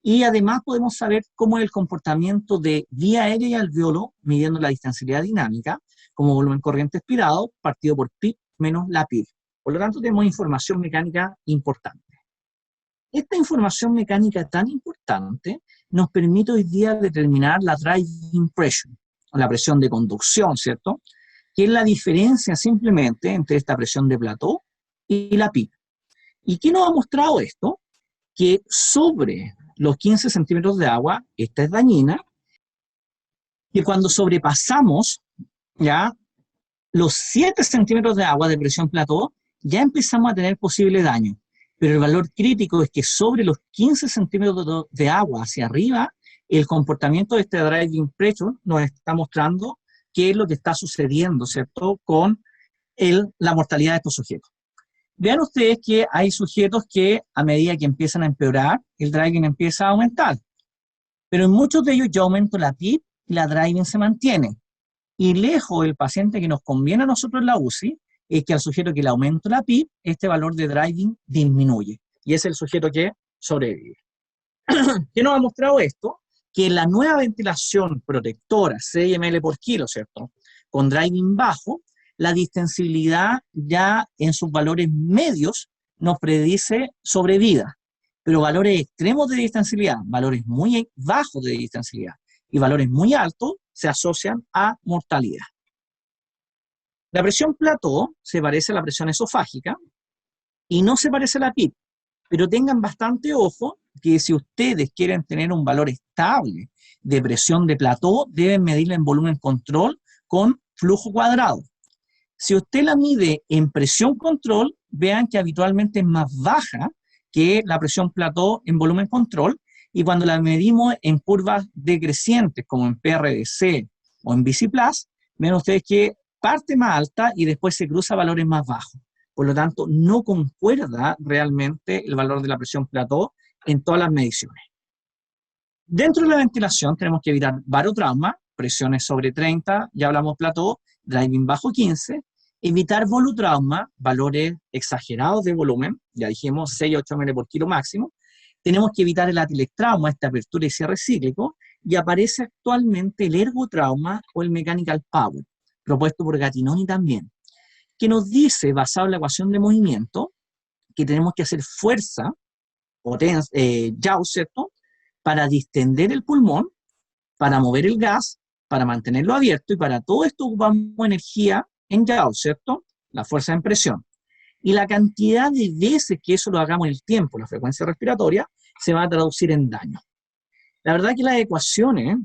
Y además podemos saber cómo es el comportamiento de vía aérea y alveolo, midiendo la distancialidad dinámica, como volumen corriente expirado, partido por PIP menos la PIP. Por lo tanto, tenemos información mecánica importante. Esta información mecánica tan importante nos permite hoy día determinar la driving pressure, o la presión de conducción, ¿cierto?, que es la diferencia simplemente entre esta presión de plató y la PIP. ¿Y qué nos ha mostrado esto? Que sobre los 15 centímetros de agua, esta es dañina, que cuando sobrepasamos ya los 7 centímetros de agua de presión plató, ya empezamos a tener posible daño. Pero el valor crítico es que sobre los 15 centímetros de agua hacia arriba, el comportamiento de este driving pressure nos está mostrando qué es lo que está sucediendo, ¿cierto?, con la mortalidad de estos sujetos. Vean ustedes que hay sujetos que a medida que empiezan a empeorar, el driving empieza a aumentar. Pero en muchos de ellos ya aumento la PIP y la driving se mantiene. Y lejos del paciente que nos conviene a nosotros en la UCI, es que al sujeto que le aumento la PIP, este valor de driving disminuye. Y es el sujeto que sobrevive. ¿Qué nos ha mostrado esto? Que la nueva ventilación protectora, 6 ml por kilo, ¿cierto?, con driving bajo, la distensibilidad ya en sus valores medios nos predice sobrevida, pero valores extremos de distensibilidad, valores muy bajos de distensibilidad y valores muy altos se asocian a mortalidad. La presión plató se parece a la presión esofágica y no se parece a la PIP, pero tengan bastante ojo que si ustedes quieren tener un valor estable de presión de plató, deben medirla en volumen control con flujo cuadrado. Si usted la mide en presión control, vean que habitualmente es más baja que la presión plató en volumen control, y cuando la medimos en curvas decrecientes, como en PRDC o en BC+, ven ustedes que parte más alta y después se cruza valores más bajos. Por lo tanto, no concuerda realmente el valor de la presión plató en todas las mediciones. Dentro de la ventilación tenemos que evitar barotrauma, presiones sobre 30, ya hablamos plató, driving bajo 15, evitar volutrauma, valores exagerados de volumen, ya dijimos 6 a 8 ml por kilo máximo. Tenemos que evitar el atelectrauma, esta apertura y cierre cíclico, y aparece actualmente el ergotrauma o el mechanical power, propuesto por Gattinoni también, que nos dice, basado en la ecuación de movimiento, que tenemos que hacer fuerza, yaw, ¿cierto?, para distender el pulmón, para mover el gas, para mantenerlo abierto, y para todo esto ocupamos energía en yaw, ¿cierto?, la fuerza en presión. Y la cantidad de veces que eso lo hagamos en el tiempo, la frecuencia respiratoria, se va a traducir en daño. La verdad es que las ecuaciones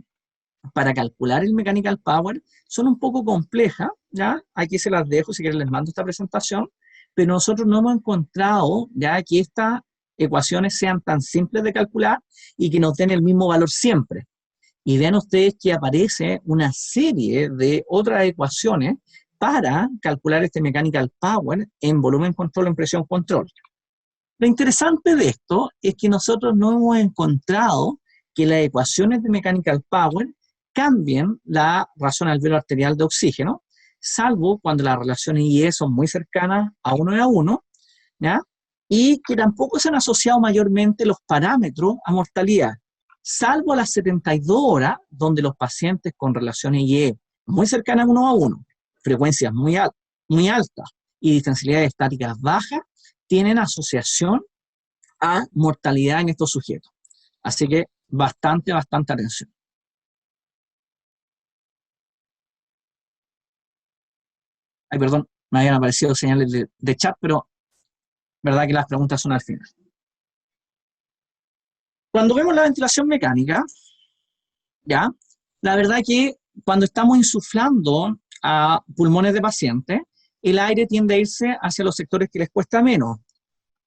para calcular el mechanical power son un poco complejas, ¿ya? Aquí se las dejo, si quieren les mando esta presentación, pero nosotros no hemos encontrado ya que estas ecuaciones sean tan simples de calcular y que nos den el mismo valor siempre. Y vean ustedes que aparece una serie de otras ecuaciones para calcular este mechanical power en volumen control, en presión control. Lo interesante de esto es que nosotros no hemos encontrado que las ecuaciones de mechanical power cambien la razón alveolo arterial de oxígeno, salvo cuando las relaciones IE son muy cercanas a 1:1, ¿ya? Y que tampoco se han asociado mayormente los parámetros a mortalidad. salvo a las 72 horas, donde los pacientes con relaciones IE muy cercanas 1 a 1, frecuencias muy altas y distancialidades estáticas bajas, tienen asociación a mortalidad en estos sujetos. Así que bastante atención. Ay, perdón, me habían aparecido señales de chat, pero verdad que las preguntas son al final. Cuando vemos la ventilación mecánica, ¿ya? La verdad que cuando estamos insuflando a pulmones de pacientes, el aire tiende a irse hacia los sectores que les cuesta menos.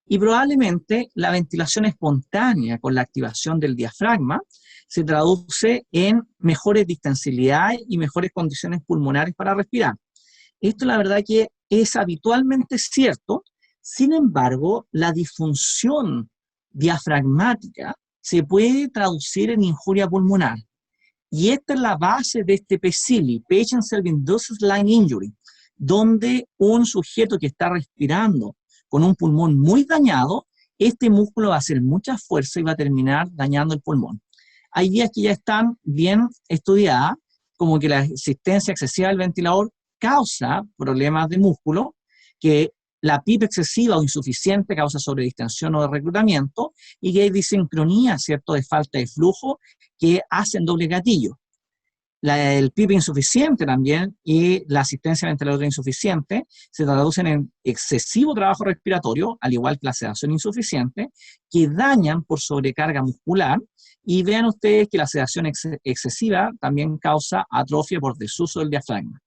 Y probablemente la ventilación espontánea con la activación del diafragma se traduce en mejores distancialidades y mejores condiciones pulmonares para respirar. Esto la verdad que es habitualmente cierto, sin embargo, la disfunción diafragmática se puede traducir en injuria pulmonar. Y esta es la base de este PSILI, Patient Self-Induced Lung Injury, donde un sujeto que está respirando con un pulmón muy dañado, este músculo va a hacer mucha fuerza y va a terminar dañando el pulmón. Hay vías que ya están bien estudiadas, como que la existencia excesiva del ventilador causa problemas de músculo, que la PIP excesiva o insuficiente causa sobredistensión o de reclutamiento, y que hay disincronía, ¿cierto?, de falta de flujo que hacen doble gatillo. El PIP insuficiente también y la asistencia ventiladora insuficiente se traducen en excesivo trabajo respiratorio, al igual que la sedación insuficiente, que dañan por sobrecarga muscular, y vean ustedes que la sedación excesiva también causa atrofia por desuso del diafragma.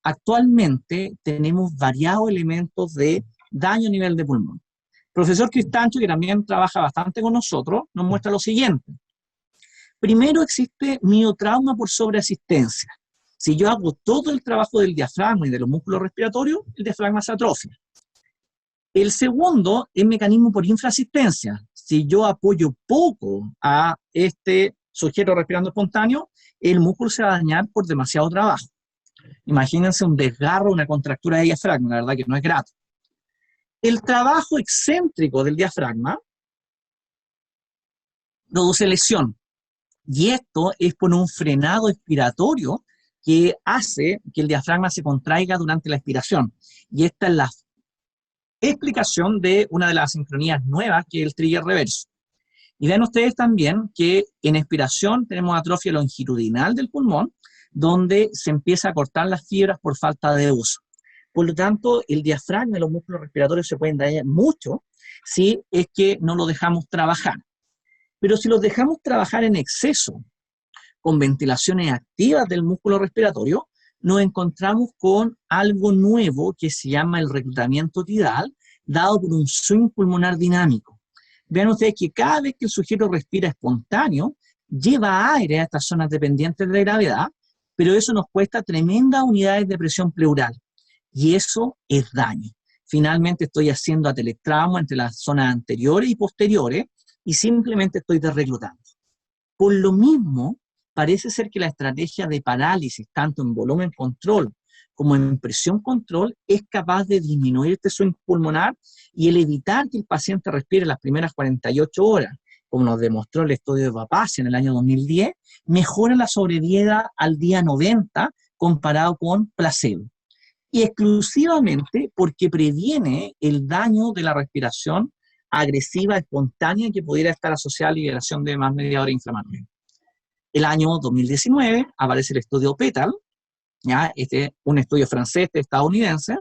Actualmente tenemos variados elementos de daño a nivel de pulmón. El profesor Cristancho, que también trabaja bastante con nosotros, nos muestra lo siguiente. Primero, existe miotrauma por sobreasistencia. Si yo hago todo el trabajo del diafragma y de los músculos respiratorios, el diafragma se atrofia. El segundo es mecanismo por infraasistencia. Si yo apoyo poco a este sujeto respirando espontáneo, el músculo se va a dañar por demasiado trabajo. Imagínense un desgarro, una contractura de diafragma, la verdad que no es grato. El trabajo excéntrico del diafragma produce lesión. Y esto es por un frenado expiratorio que hace que el diafragma se contraiga durante la expiración. Y esta es la explicación de una de las sincronías nuevas, que es el trigger reverso. Y vean ustedes también que en expiración tenemos atrofia longitudinal del pulmón, donde se empieza a cortar las fibras por falta de uso. Por lo tanto, el diafragma y los músculos respiratorios se pueden dañar mucho si es que no lo dejamos trabajar. Pero si los dejamos trabajar en exceso, con ventilaciones activas del músculo respiratorio, nos encontramos con algo nuevo que se llama el reclutamiento tidal, dado por un swing pulmonar dinámico. Vean ustedes que cada vez que el sujeto respira espontáneo, lleva aire a estas zonas dependientes de gravedad, pero eso nos cuesta tremendas unidades de presión pleural, y eso es daño. Finalmente estoy haciendo atelectrauma entre las zonas anteriores y posteriores, y simplemente estoy desreclutando. Por lo mismo, parece ser que la estrategia de parálisis, tanto en volumen control como en presión control, es capaz de disminuir este swing pulmonar y el evitar que el paciente respire las primeras 48 horas, como nos demostró el estudio de Papacia en el año 2010, mejora la sobrevida al día 90 comparado con placebo. Y exclusivamente porque previene el daño de la respiración agresiva, espontánea, que pudiera estar asociada a liberación de más mediadores inflamatorios. El año 2019 aparece el estudio PETAL, ¿ya? Un estudio francés, estadounidense,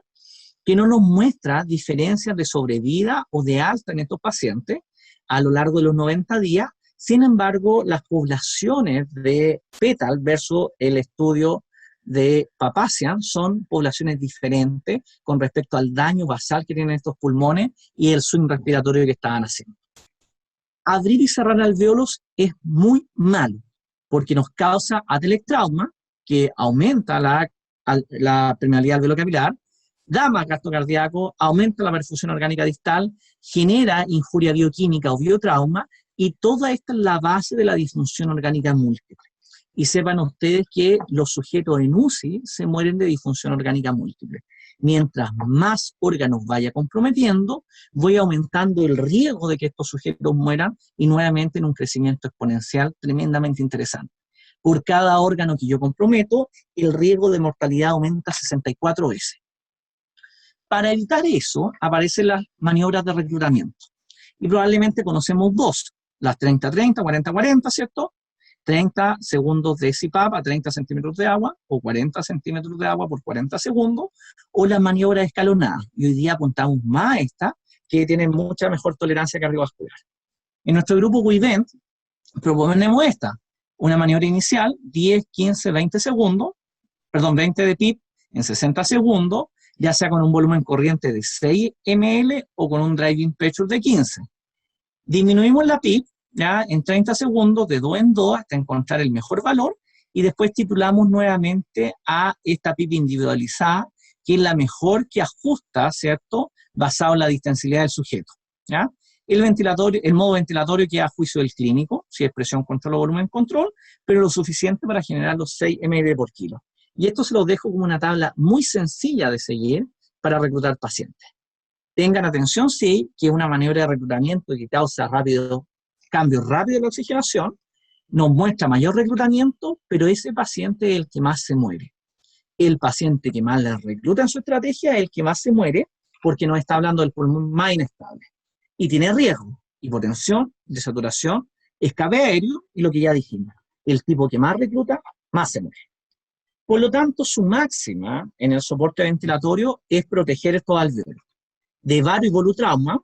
que no nos muestra diferencias de sobrevida o de alta en estos pacientes a lo largo de los 90 días. Sin embargo, las poblaciones de PETAL versus el estudio de Papazian son poblaciones diferentes con respecto al daño basal que tienen estos pulmones y el swing respiratorio que estaban haciendo. Abrir y cerrar alvéolos es muy malo, porque nos causa atelectrauma, que aumenta la permeabilidad alveolo-capilar, da más gasto cardíaco, aumenta la perfusión orgánica distal, genera injuria bioquímica o biotrauma, y toda esta es la base de la disfunción orgánica múltiple. y sepan ustedes que los sujetos en UCI se mueren de disfunción orgánica múltiple. Mientras más órganos vaya comprometiendo, voy aumentando el riesgo de que estos sujetos mueran y nuevamente en un crecimiento exponencial tremendamente interesante. Por cada órgano que yo comprometo, el riesgo de mortalidad aumenta 64 veces. Para evitar eso, aparecen las maniobras de reclutamiento. Y probablemente conocemos dos, las 30-30, 40-40, ¿cierto? 30 segundos de CPAP a 30 centímetros de agua, o 40 centímetros de agua por 40 segundos, o las maniobras escalonadas. Y hoy día apuntamos más a esta, que tiene mucha mejor tolerancia cardiovascular. En nuestro grupo WIVENT proponemos esta, una maniobra inicial, 10, 15, 20 segundos, perdón, 20 de PIP en 60 segundos, ya sea con un volumen corriente de 6 ml o con un driving pressure de 15. Disminuimos la PIP ya en 30 segundos, de 2 en 2, hasta encontrar el mejor valor, y después titulamos nuevamente a esta PIP individualizada, que es la mejor que ajusta, ¿cierto?, basado en la distensibilidad del sujeto, ¿ya? El modo ventilatorio queda a juicio del clínico, si es presión control o volumen control, pero lo suficiente para generar los 6 ml por kilo. Y esto se los dejo como una tabla muy sencilla de seguir para reclutar pacientes. Tengan atención, sí, que es una maniobra de reclutamiento que causa cambios rápidos de la oxigenación, nos muestra mayor reclutamiento, pero ese paciente es el que más se muere. El paciente que más le recluta en su estrategia es el que más se muere, porque nos está hablando del pulmón más inestable. Y tiene riesgo, hipotensión, desaturación, escape aéreo y lo que ya dijimos. El tipo que más recluta, más se muere. Por lo tanto, su máxima en el soporte ventilatorio es proteger estos alvéolos de varo y volutrauma,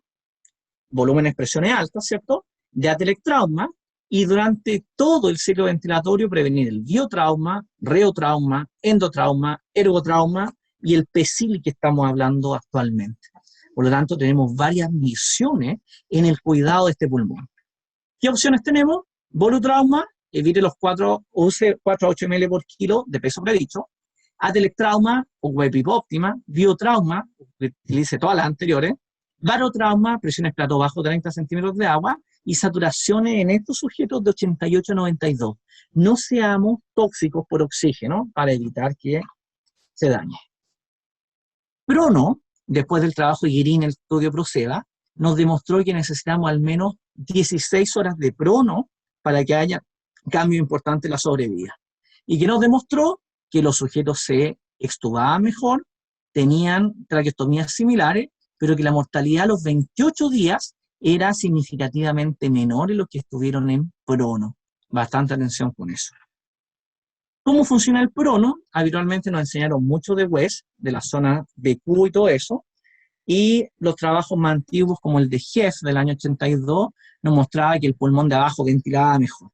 volúmenes, presiones altas, ¿cierto?, de atelectrauma, y durante todo el ciclo ventilatorio prevenir el biotrauma, reotrauma, endotrauma, ergotrauma y el PECIL que estamos hablando actualmente. Por lo tanto, tenemos varias misiones en el cuidado de este pulmón. ¿Qué opciones tenemos? Volutrauma, evite los 4 a 8 ml por kilo de peso predicho. Atelectrauma, o PIP óptima. Biotrauma, utilice todas las anteriores. Barotrauma, presiones plato bajo 30 centímetros de agua. Y saturaciones en estos sujetos de 88 a 92. No seamos tóxicos por oxígeno para evitar que se dañe. Prono, después del trabajo de Guirín, el estudio Proceda, nos demostró que necesitamos al menos 16 horas de prono para que haya cambio importante en la sobrevida. Y que nos demostró que los sujetos se extubaban mejor, tenían traqueostomías similares, pero que la mortalidad a los 28 días era significativamente menor en los que estuvieron en prono. Bastante atención con eso. ¿Cómo funciona el prono? Habitualmente nos enseñaron mucho de West, de la zona BQ y todo eso, y los trabajos más antiguos como el de Hess del año 82 nos mostraba que el pulmón de abajo ventilaba mejor.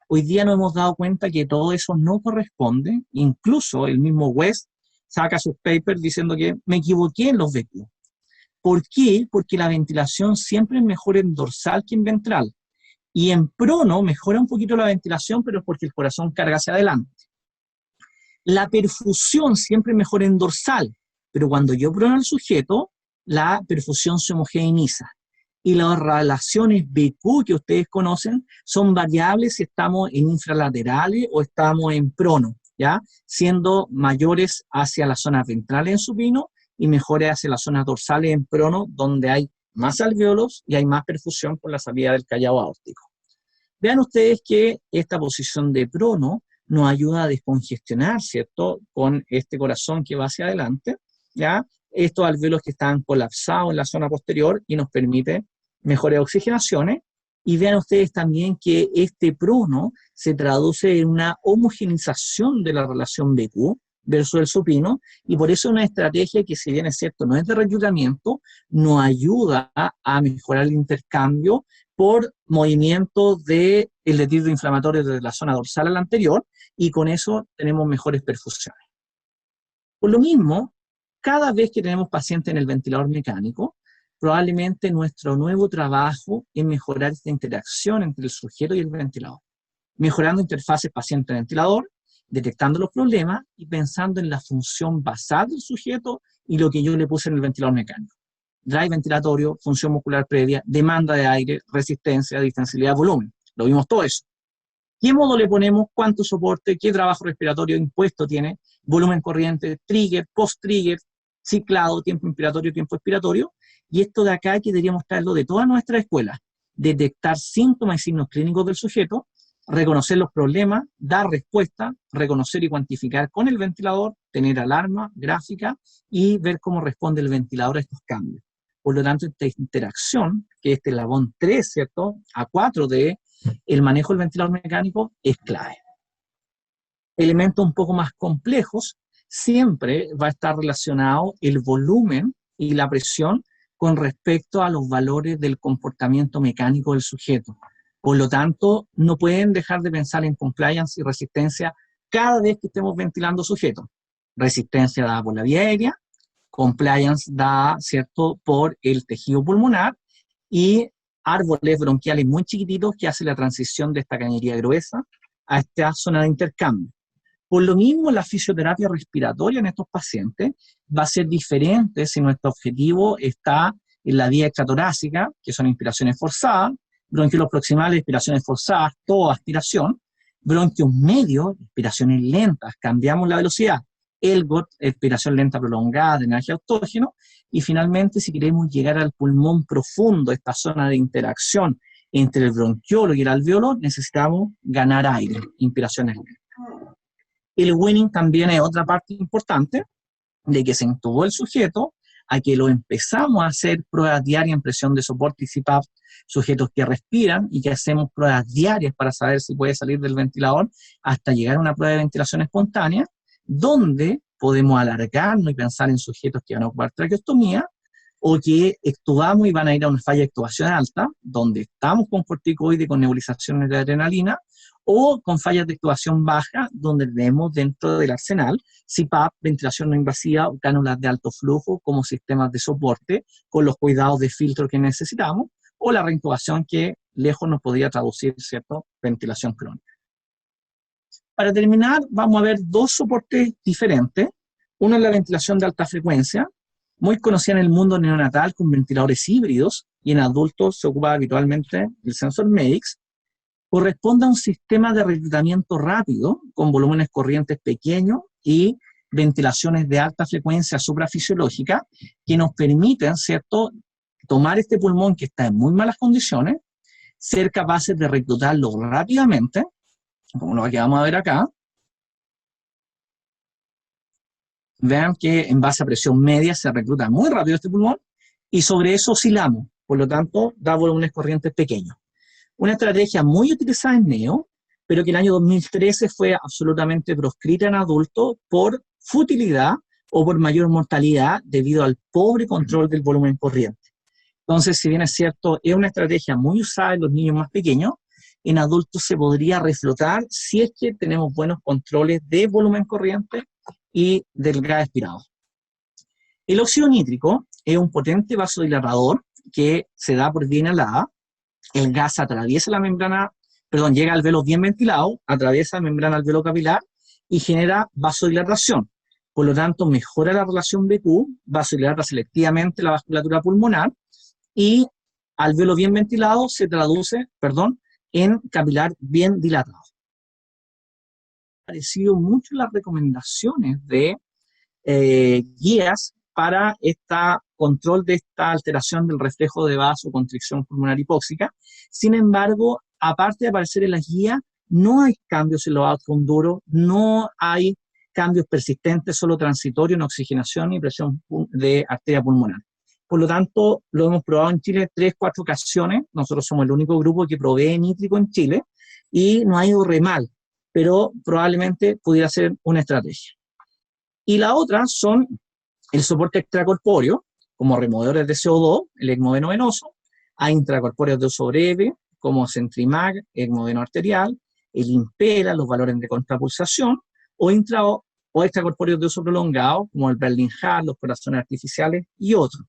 Hoy día nos hemos dado cuenta que todo eso no corresponde, incluso el mismo West saca sus papers diciendo que me equivoqué en los BQ. ¿Por qué? Porque la ventilación siempre es mejor en dorsal que en ventral. Y en prono mejora un poquito la ventilación, pero es porque el corazón carga hacia adelante. La perfusión siempre es mejor en dorsal, pero cuando yo prono al sujeto, la perfusión se homogeneiza. Y las relaciones BQ que ustedes conocen son variables si estamos en infralaterales o estamos en prono, ¿ya? Siendo mayores hacia las zonas ventrales en supino y mejores hacia las zonas dorsales en prono, donde hay más alvéolos y hay más perfusión por la salida del callado aórtico. Vean ustedes que esta posición de prono nos ayuda a descongestionar, ¿cierto?, con este corazón que va hacia adelante, ¿ya? Estos alvéolos que están colapsados en la zona posterior y nos permite mejores oxigenaciones. Y vean ustedes también que este prono se traduce en una homogenización de la relación BQ versus el supino, y por eso es una estrategia que, si bien es cierto, no es de reclutamiento, nos ayuda a mejorar el intercambio por movimiento del detritus inflamatorio desde la zona dorsal a la anterior, y con eso tenemos mejores perfusiones. Por lo mismo, cada vez que tenemos pacientes en el ventilador mecánico, probablemente nuestro nuevo trabajo es mejorar esta interacción entre el sujeto y el ventilador, mejorando interfaces paciente-ventilador, detectando los problemas y pensando en la función basal del sujeto y lo que yo le puse en el ventilador mecánico. Drive ventilatorio, función muscular previa, demanda de aire, resistencia, distensibilidad, volumen. Lo vimos todo eso. ¿Qué modo le ponemos? ¿Cuánto soporte? ¿Qué trabajo respiratorio impuesto tiene? Volumen corriente, trigger, post-trigger, ciclado, tiempo inspiratorio, tiempo expiratorio. Y esto de acá que deberíamos traerlo de todas nuestras escuelas. Detectar síntomas y signos clínicos del sujeto, reconocer los problemas, dar respuesta, reconocer y cuantificar con el ventilador, tener alarma, gráfica y ver cómo responde el ventilador a estos cambios. Por lo tanto, esta interacción, que es el eslabón 3, ¿cierto? A 4 de el manejo del ventilador mecánico es clave. Elementos un poco más complejos, siempre va a estar relacionado el volumen y la presión con respecto a los valores del comportamiento mecánico del sujeto. Por lo tanto, no pueden dejar de pensar en compliance y resistencia cada vez que estemos ventilando sujetos. Resistencia dada por la vía aérea, compliance dada, ¿cierto?, por el tejido pulmonar y árboles bronquiales muy chiquititos que hacen la transición de esta cañería gruesa a esta zona de intercambio. Por lo mismo, la fisioterapia respiratoria en estos pacientes va a ser diferente si nuestro objetivo está en la vía extratorácica, que son inspiraciones forzadas, bronquiolos proximales, inspiraciones forzadas, todo aspiración, bronquios medios, inspiraciones lentas, cambiamos la velocidad, ELGOT, expiración lenta prolongada, drenaje autógeno, y finalmente, si queremos llegar al pulmón profundo, esta zona de interacción entre el bronquiolo y el alveolo, necesitamos ganar aire, inspiraciones lentas. El weaning también es otra parte importante, de que se intubó el sujeto, a que lo empezamos a hacer pruebas diarias en presión de soporte y CPAP, sujetos que respiran y que hacemos pruebas diarias para saber si puede salir del ventilador, hasta llegar a una prueba de ventilación espontánea, donde podemos alargarnos y pensar en sujetos que van a ocupar traqueostomía, o que extubamos y van a ir a una falla de extubación alta, donde estamos con corticoide, con nebulizaciones de adrenalina, o con fallas de extubación baja, donde tenemos dentro del arsenal CPAP, ventilación no invasiva o cánulas de alto flujo como sistemas de soporte, con los cuidados de filtro que necesitamos, o la reintubación que lejos nos podría traducir, ¿cierto?, ventilación crónica. Para terminar, vamos a ver dos soportes diferentes. Uno es la ventilación de alta frecuencia, muy conocida en el mundo neonatal con ventiladores híbridos, y en adultos se ocupa habitualmente el sensor MEDICS. Corresponde a un sistema de reclutamiento rápido, con volúmenes corrientes pequeños y ventilaciones de alta frecuencia suprafisiológica, que nos permiten, ¿cierto?, tomar este pulmón que está en muy malas condiciones, ser capaces de reclutarlo rápidamente, como lo que vamos a ver acá. Vean que en base a presión media se recluta muy rápido este pulmón, y sobre eso oscilamos, por lo tanto da volúmenes corrientes pequeños. Una estrategia muy utilizada en neo, pero que en el año 2013 fue absolutamente proscrita en adultos por futilidad o por mayor mortalidad debido al pobre control del volumen corriente. Entonces, si bien es cierto, es una estrategia muy usada en los niños más pequeños, en adultos se podría reflotar si es que tenemos buenos controles de volumen corriente y del gas expirado. El óxido nítrico es un potente vasodilatador que se da por vía inhalada. El gas atraviesa la membrana, llega al alveolo bien ventilado, atraviesa la membrana alveolo-capilar y genera vasodilatación. Por lo tanto, mejora la relación BQ, vasodilata selectivamente la vasculatura pulmonar, y alveolo bien ventilado se traduce, en capilar bien dilatado. Ha aparecido mucho las recomendaciones de guías para este control de esta alteración del reflejo de vasoconstricción pulmonar hipóxica. Sin embargo, aparte de aparecer en las guías, no hay cambios en los outcomes duros, no hay cambios persistentes, solo transitorios en oxigenación y presión de arteria pulmonar. Por lo tanto, lo hemos probado en Chile 3-4 ocasiones. Nosotros somos el único grupo que provee nítrico en Chile y nos ha ido re mal, pero probablemente pudiera ser una estrategia. Y la otra son el soporte extracorpóreo, como removedores de CO2, el ECMO veno-venoso, hay intracorpóreos de uso breve, como Centrimag, ECMO veno-arterial, el Impera, los valores de contrapulsación, o extracorpóreos de uso prolongado, como el Berlin Heart, los corazones artificiales y otros.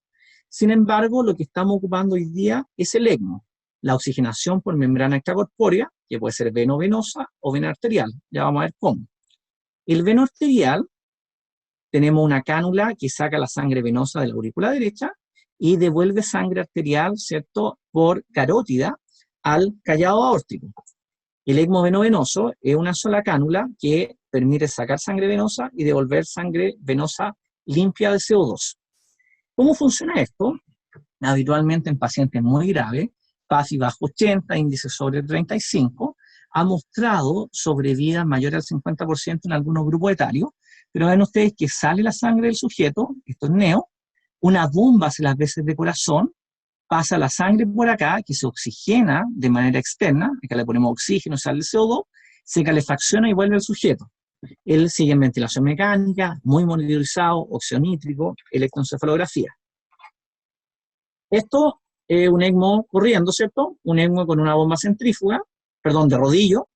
Sin embargo, lo que estamos ocupando hoy día es el ECMO, la oxigenación por membrana extracorpórea, que puede ser veno-venosa o veno-arterial. Ya vamos a ver cómo. El veno-arterial, tenemos una cánula que saca la sangre venosa de la aurícula derecha y devuelve sangre arterial, ¿cierto?, por carótida al callado aórtico. El ECMO venovenoso es una sola cánula que permite sacar sangre venosa y devolver sangre venosa limpia de CO2. ¿Cómo funciona esto? Habitualmente en pacientes muy graves, PASI bajo 80, índice sobre 35, ha mostrado sobrevida mayor al 50% en algunos grupos etarios, pero ven ustedes que sale la sangre del sujeto, esto es neo, una bomba hace las veces de corazón, pasa la sangre por acá, que se oxigena de manera externa, acá le ponemos oxígeno, sale el CO2, se calefacciona y vuelve al sujeto. Él sigue en ventilación mecánica, muy monitorizado, óxido nítrico, electroencefalografía. Esto es un ECMO corriendo, ¿cierto? Un ECMO con una bomba centrífuga, perdón, de rodillo.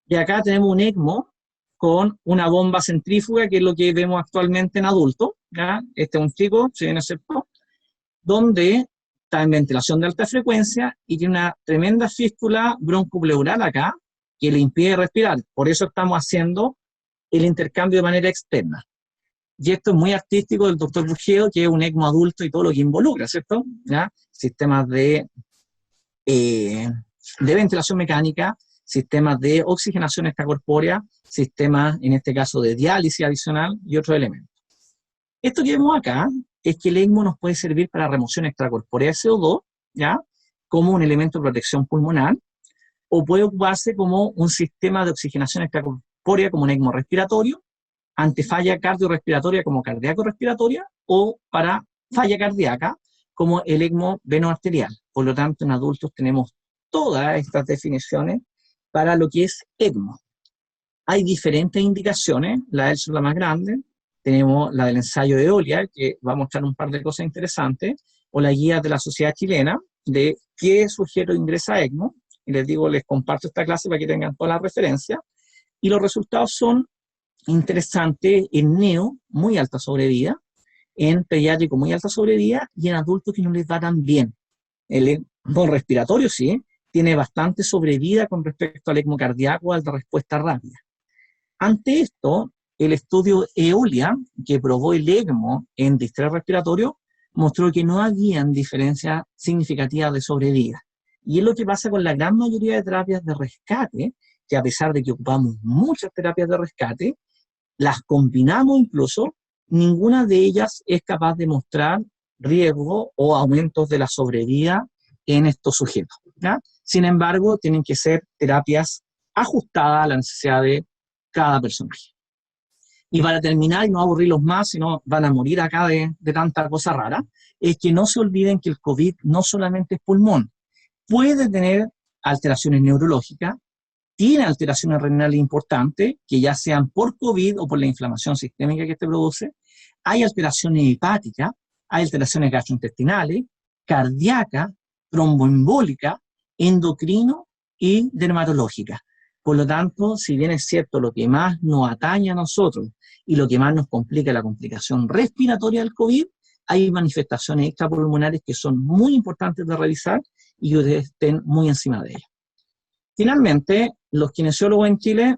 Y acá tenemos un ECMO con una bomba centrífuga, que es lo que vemos actualmente en adultos, ¿ya? Este es un chico, si bien aceptó, donde está en ventilación de alta frecuencia y tiene una tremenda fístula broncopleural acá, que le impide respirar. Por eso estamos haciendo el intercambio de manera externa. Y esto es muy artístico del doctor Bujedo, que es un ECMO adulto y todo lo que involucra, ¿cierto? ¿Ya? Sistemas de ventilación mecánica, sistemas de oxigenación extracorpórea, sistemas, en este caso, de diálisis adicional y otros elementos. Esto que vemos acá es que el ECMO nos puede servir para remoción extracorpórea de CO2, ¿ya? Como un elemento de protección pulmonar, o puede ocuparse como un sistema de oxigenación extracorpórea, como un ECMO respiratorio, ante falla cardiorrespiratoria como cardíaco-respiratoria, o para falla cardíaca como el ECMO venoarterial. Por lo tanto, en adultos tenemos todas estas definiciones para lo que es ECMO. Hay diferentes indicaciones, la ELSO es la más grande, tenemos la del ensayo de Eolia, que va a mostrar un par de cosas interesantes, o la guía de la Sociedad Chilena de qué sujeto ingresa a ECMO, y les digo, les comparto esta clase para que tengan todas las referencias, y los resultados son interesantes en neo, muy alta sobrevida, en pediátrico muy alta sobrevida, y en adultos que no les va tan bien. El ECMO respiratorio sí, tiene bastante sobrevida con respecto al ECMO cardíaco, alta respuesta rápida. Ante esto, el estudio Eolia, que probó el ECMO en distrés respiratorio, mostró que no habían diferencias significativas de sobrevida. Y es lo que pasa con la gran mayoría de terapias de rescate, que a pesar de que ocupamos muchas terapias de rescate, las combinamos incluso, ninguna de ellas es capaz de mostrar riesgo o aumentos de la sobrevida en estos sujetos, ¿ya? Sin embargo, tienen que ser terapias ajustadas a la necesidad de cada personaje. Y para terminar, y no aburrirlos más, sino van a morir acá de tanta cosa rara, es que no se olviden que el COVID no solamente es pulmón, puede tener alteraciones neurológicas, tiene alteraciones renales importantes, que ya sean por COVID o por la inflamación sistémica que este produce, hay alteraciones hepáticas, hay alteraciones gastrointestinales, cardíacas, tromboembólicas, endocrino y dermatológicas. Por lo tanto, si bien es cierto, lo que más nos atañe a nosotros y lo que más nos complica la complicación respiratoria del COVID, hay manifestaciones extrapulmonares que son muy importantes de revisar y que ustedes estén muy encima de ellas. Finalmente, los kinesiólogos en Chile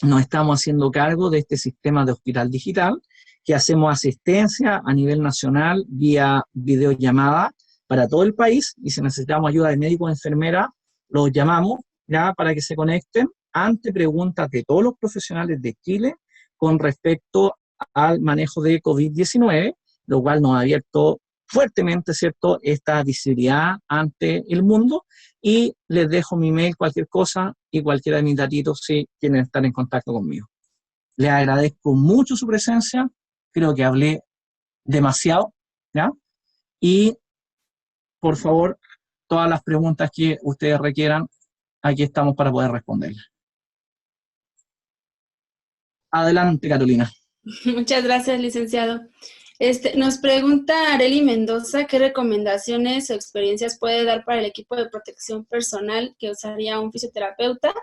nos estamos haciendo cargo de este sistema de hospital digital, que hacemos asistencia a nivel nacional vía videollamada para todo el país, y si necesitamos ayuda de médicos o enfermeras, los llamamos ya para que se conecten ante preguntas de todos los profesionales de Chile con respecto al manejo de COVID-19, lo cual nos ha abierto fuertemente, ¿cierto?, esta visibilidad ante el mundo, y les dejo mi mail, cualquier cosa, y cualquiera de mis datitos si quieren estar en contacto conmigo. Les agradezco mucho su presencia, creo que hablé demasiado, ¿ya? Y, por favor, todas las preguntas que ustedes requieran, aquí estamos para poder responderlas. Adelante, Carolina. Muchas gracias, licenciado. Nos pregunta Areli Mendoza, ¿qué recomendaciones o experiencias puede dar para el equipo de protección personal que usaría un fisioterapeuta?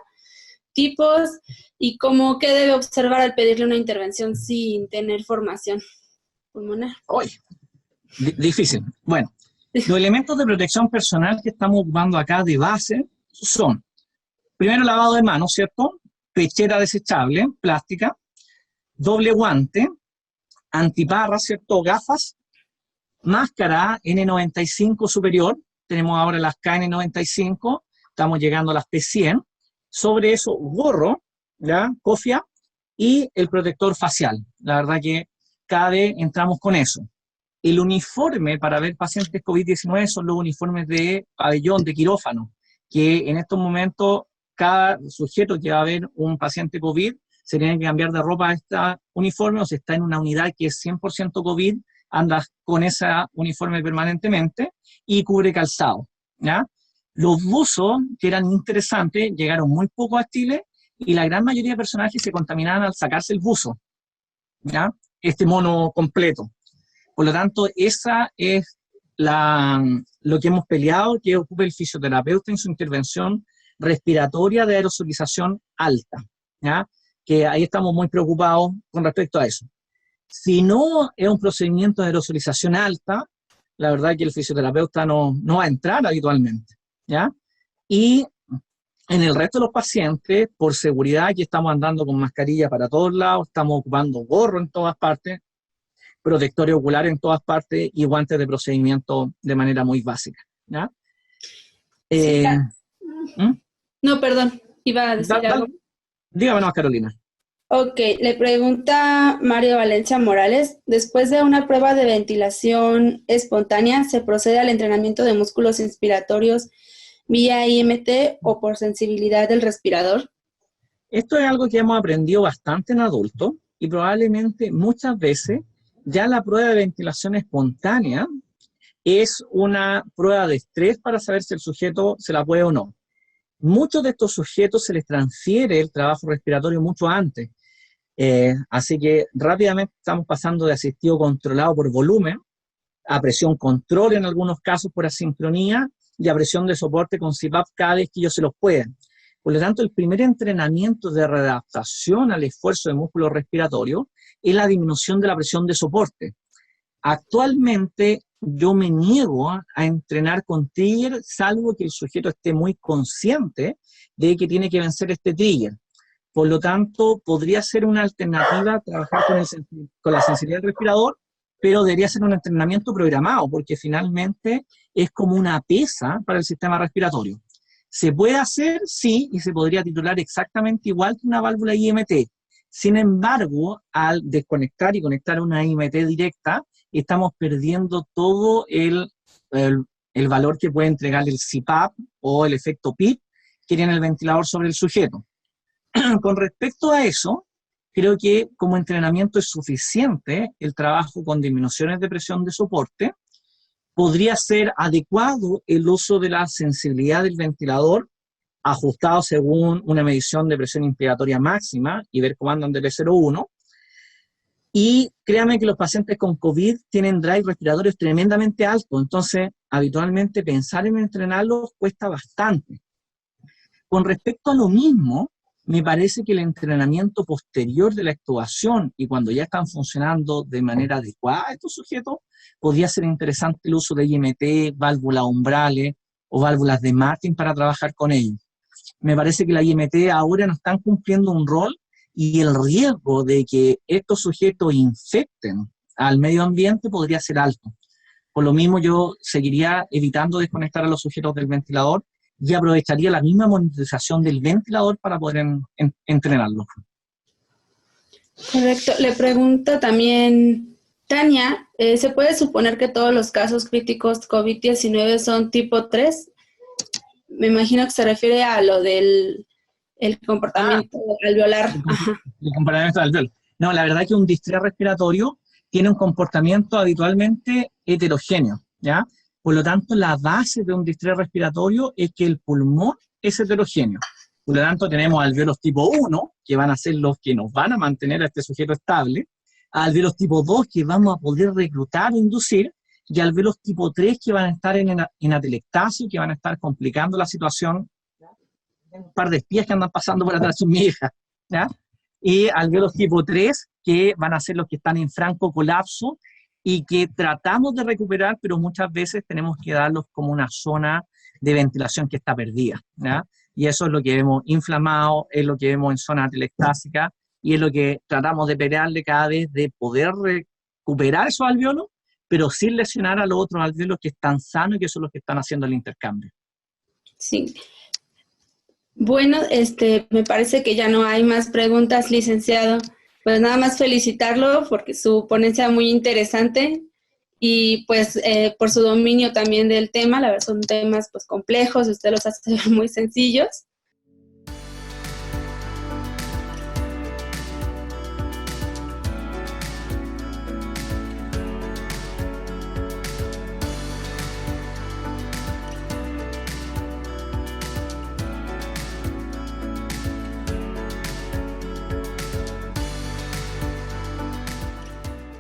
Tipos y qué debe observar al pedirle una intervención sin tener formación pulmonar. Oye, difícil. Bueno, los elementos de protección personal que estamos ocupando acá de base son, primero, lavado de manos, ¿cierto? Pechera desechable, plástica, doble guante, antiparras, ¿cierto? Gafas, máscara N95 superior, tenemos ahora las KN95, estamos llegando a las P100, Sobre eso, gorro, ¿ya? Cofia y el protector facial. La verdad que cada vez entramos con eso. El uniforme para ver pacientes COVID-19 son los uniformes de pabellón, de quirófano, que en estos momentos cada sujeto que va a ver un paciente COVID se tiene que cambiar de ropa a este uniforme, o si está en una unidad que es 100% COVID, anda con ese uniforme permanentemente y cubre calzado, ¿ya? Los buzos, que eran interesantes, llegaron muy poco a Chile y la gran mayoría de personajes se contaminaban al sacarse el buzo, ¿ya? Este mono completo. Por lo tanto, esa es lo que hemos peleado, que ocupe el fisioterapeuta en su intervención respiratoria de aerosolización alta, ¿ya? Que ahí estamos muy preocupados con respecto a eso. Si no es un procedimiento de aerosolización alta, la verdad es que el fisioterapeuta no va a entrar habitualmente, ¿ya? Y en el resto de los pacientes, por seguridad, aquí estamos andando con mascarilla para todos lados, estamos ocupando gorro en todas partes, protector ocular en todas partes y guantes de procedimiento de manera muy básica, ¿ya? Sí, ¿Mm? no, perdón, iba a decir algo. Dígame nomás, Carolina. Ok, le pregunta Mario Valencia Morales, después de una prueba de ventilación espontánea, ¿se procede al entrenamiento de músculos inspiratorios vía IMT o por sensibilidad del respirador? Esto es algo que hemos aprendido bastante en adultos y probablemente muchas veces ya la prueba de ventilación espontánea es una prueba de estrés para saber si el sujeto se la puede o no. Muchos de estos sujetos se les transfiere el trabajo respiratorio mucho antes. Así que rápidamente estamos pasando de asistido controlado por volumen a presión control en algunos casos por asincronía y a presión de soporte con CPAP cada vez que ellos se los pueden. Por lo tanto, el primer entrenamiento de readaptación al esfuerzo de músculo respiratorio es la disminución de la presión de soporte. Actualmente yo me niego a entrenar con trigger, salvo que el sujeto esté muy consciente de que tiene que vencer este trigger. Por lo tanto, podría ser una alternativa trabajar con la sensibilidad del respirador, pero debería ser un entrenamiento programado, porque finalmente es como una pesa para el sistema respiratorio. ¿Se puede hacer? Sí, y se podría titular exactamente igual que una válvula IMT. Sin embargo, al desconectar y conectar una IMT directa, estamos perdiendo todo el valor que puede entregar el CPAP o el efecto PIP que tiene el ventilador sobre el sujeto. Con respecto a eso, creo que como entrenamiento es suficiente el trabajo con disminuciones de presión de soporte. Podría ser adecuado el uso de la sensibilidad del ventilador, ajustado según una medición de presión inspiratoria máxima y ver cómo andan de P01. Y créanme que los pacientes con COVID tienen drive respiratorios tremendamente altos, entonces habitualmente pensar en entrenarlos cuesta bastante. Con respecto a lo mismo, me parece que el entrenamiento posterior de la extubación y cuando ya están funcionando de manera adecuada estos sujetos, podría ser interesante el uso de IMT, válvulas umbrales o válvulas de Martin para trabajar con ellos. Me parece que la IMT ahora no están cumpliendo un rol y el riesgo de que estos sujetos infecten al medio ambiente podría ser alto. Por lo mismo yo seguiría evitando desconectar a los sujetos del ventilador y aprovecharía la misma monitorización del ventilador para poder entrenarlo. Correcto. Le pregunta también Tania, ¿se puede suponer que todos los casos críticos COVID-19 son tipo 3? Me imagino que se refiere a lo del comportamiento alveolar. El comportamiento alveolar. No, la verdad es que un distrés respiratorio tiene un comportamiento habitualmente heterogéneo, ¿ya? Por lo tanto, la base de un distrés respiratorio es que el pulmón es heterogéneo. Por lo tanto, tenemos alveolos tipo 1, que van a ser los que nos van a mantener a este sujeto estable, alveolos tipo 2, que vamos a poder reclutar o inducir, y alveolos tipo 3, que van a estar en atelectasia, que van a estar complicando la situación. Un par de espías que andan pasando por atrás de mi hija, ¿ya? Y alveolos tipo 3, que van a ser los que están en franco colapso y que tratamos de recuperar, pero muchas veces tenemos que darlos como una zona de ventilación que está perdida, ¿ya? Y eso es lo que vemos inflamado, es lo que vemos en zona atelectásica y es lo que tratamos de pelearle cada vez de poder recuperar esos alveolos, pero sin lesionar a los otros alveolos que están sanos y que son los que están haciendo el intercambio. Sí. Bueno, me parece que ya no hay más preguntas, licenciado. Pues nada más felicitarlo porque su ponencia muy interesante y pues por su dominio también del tema. La verdad son temas pues complejos, usted los hace ver muy sencillos.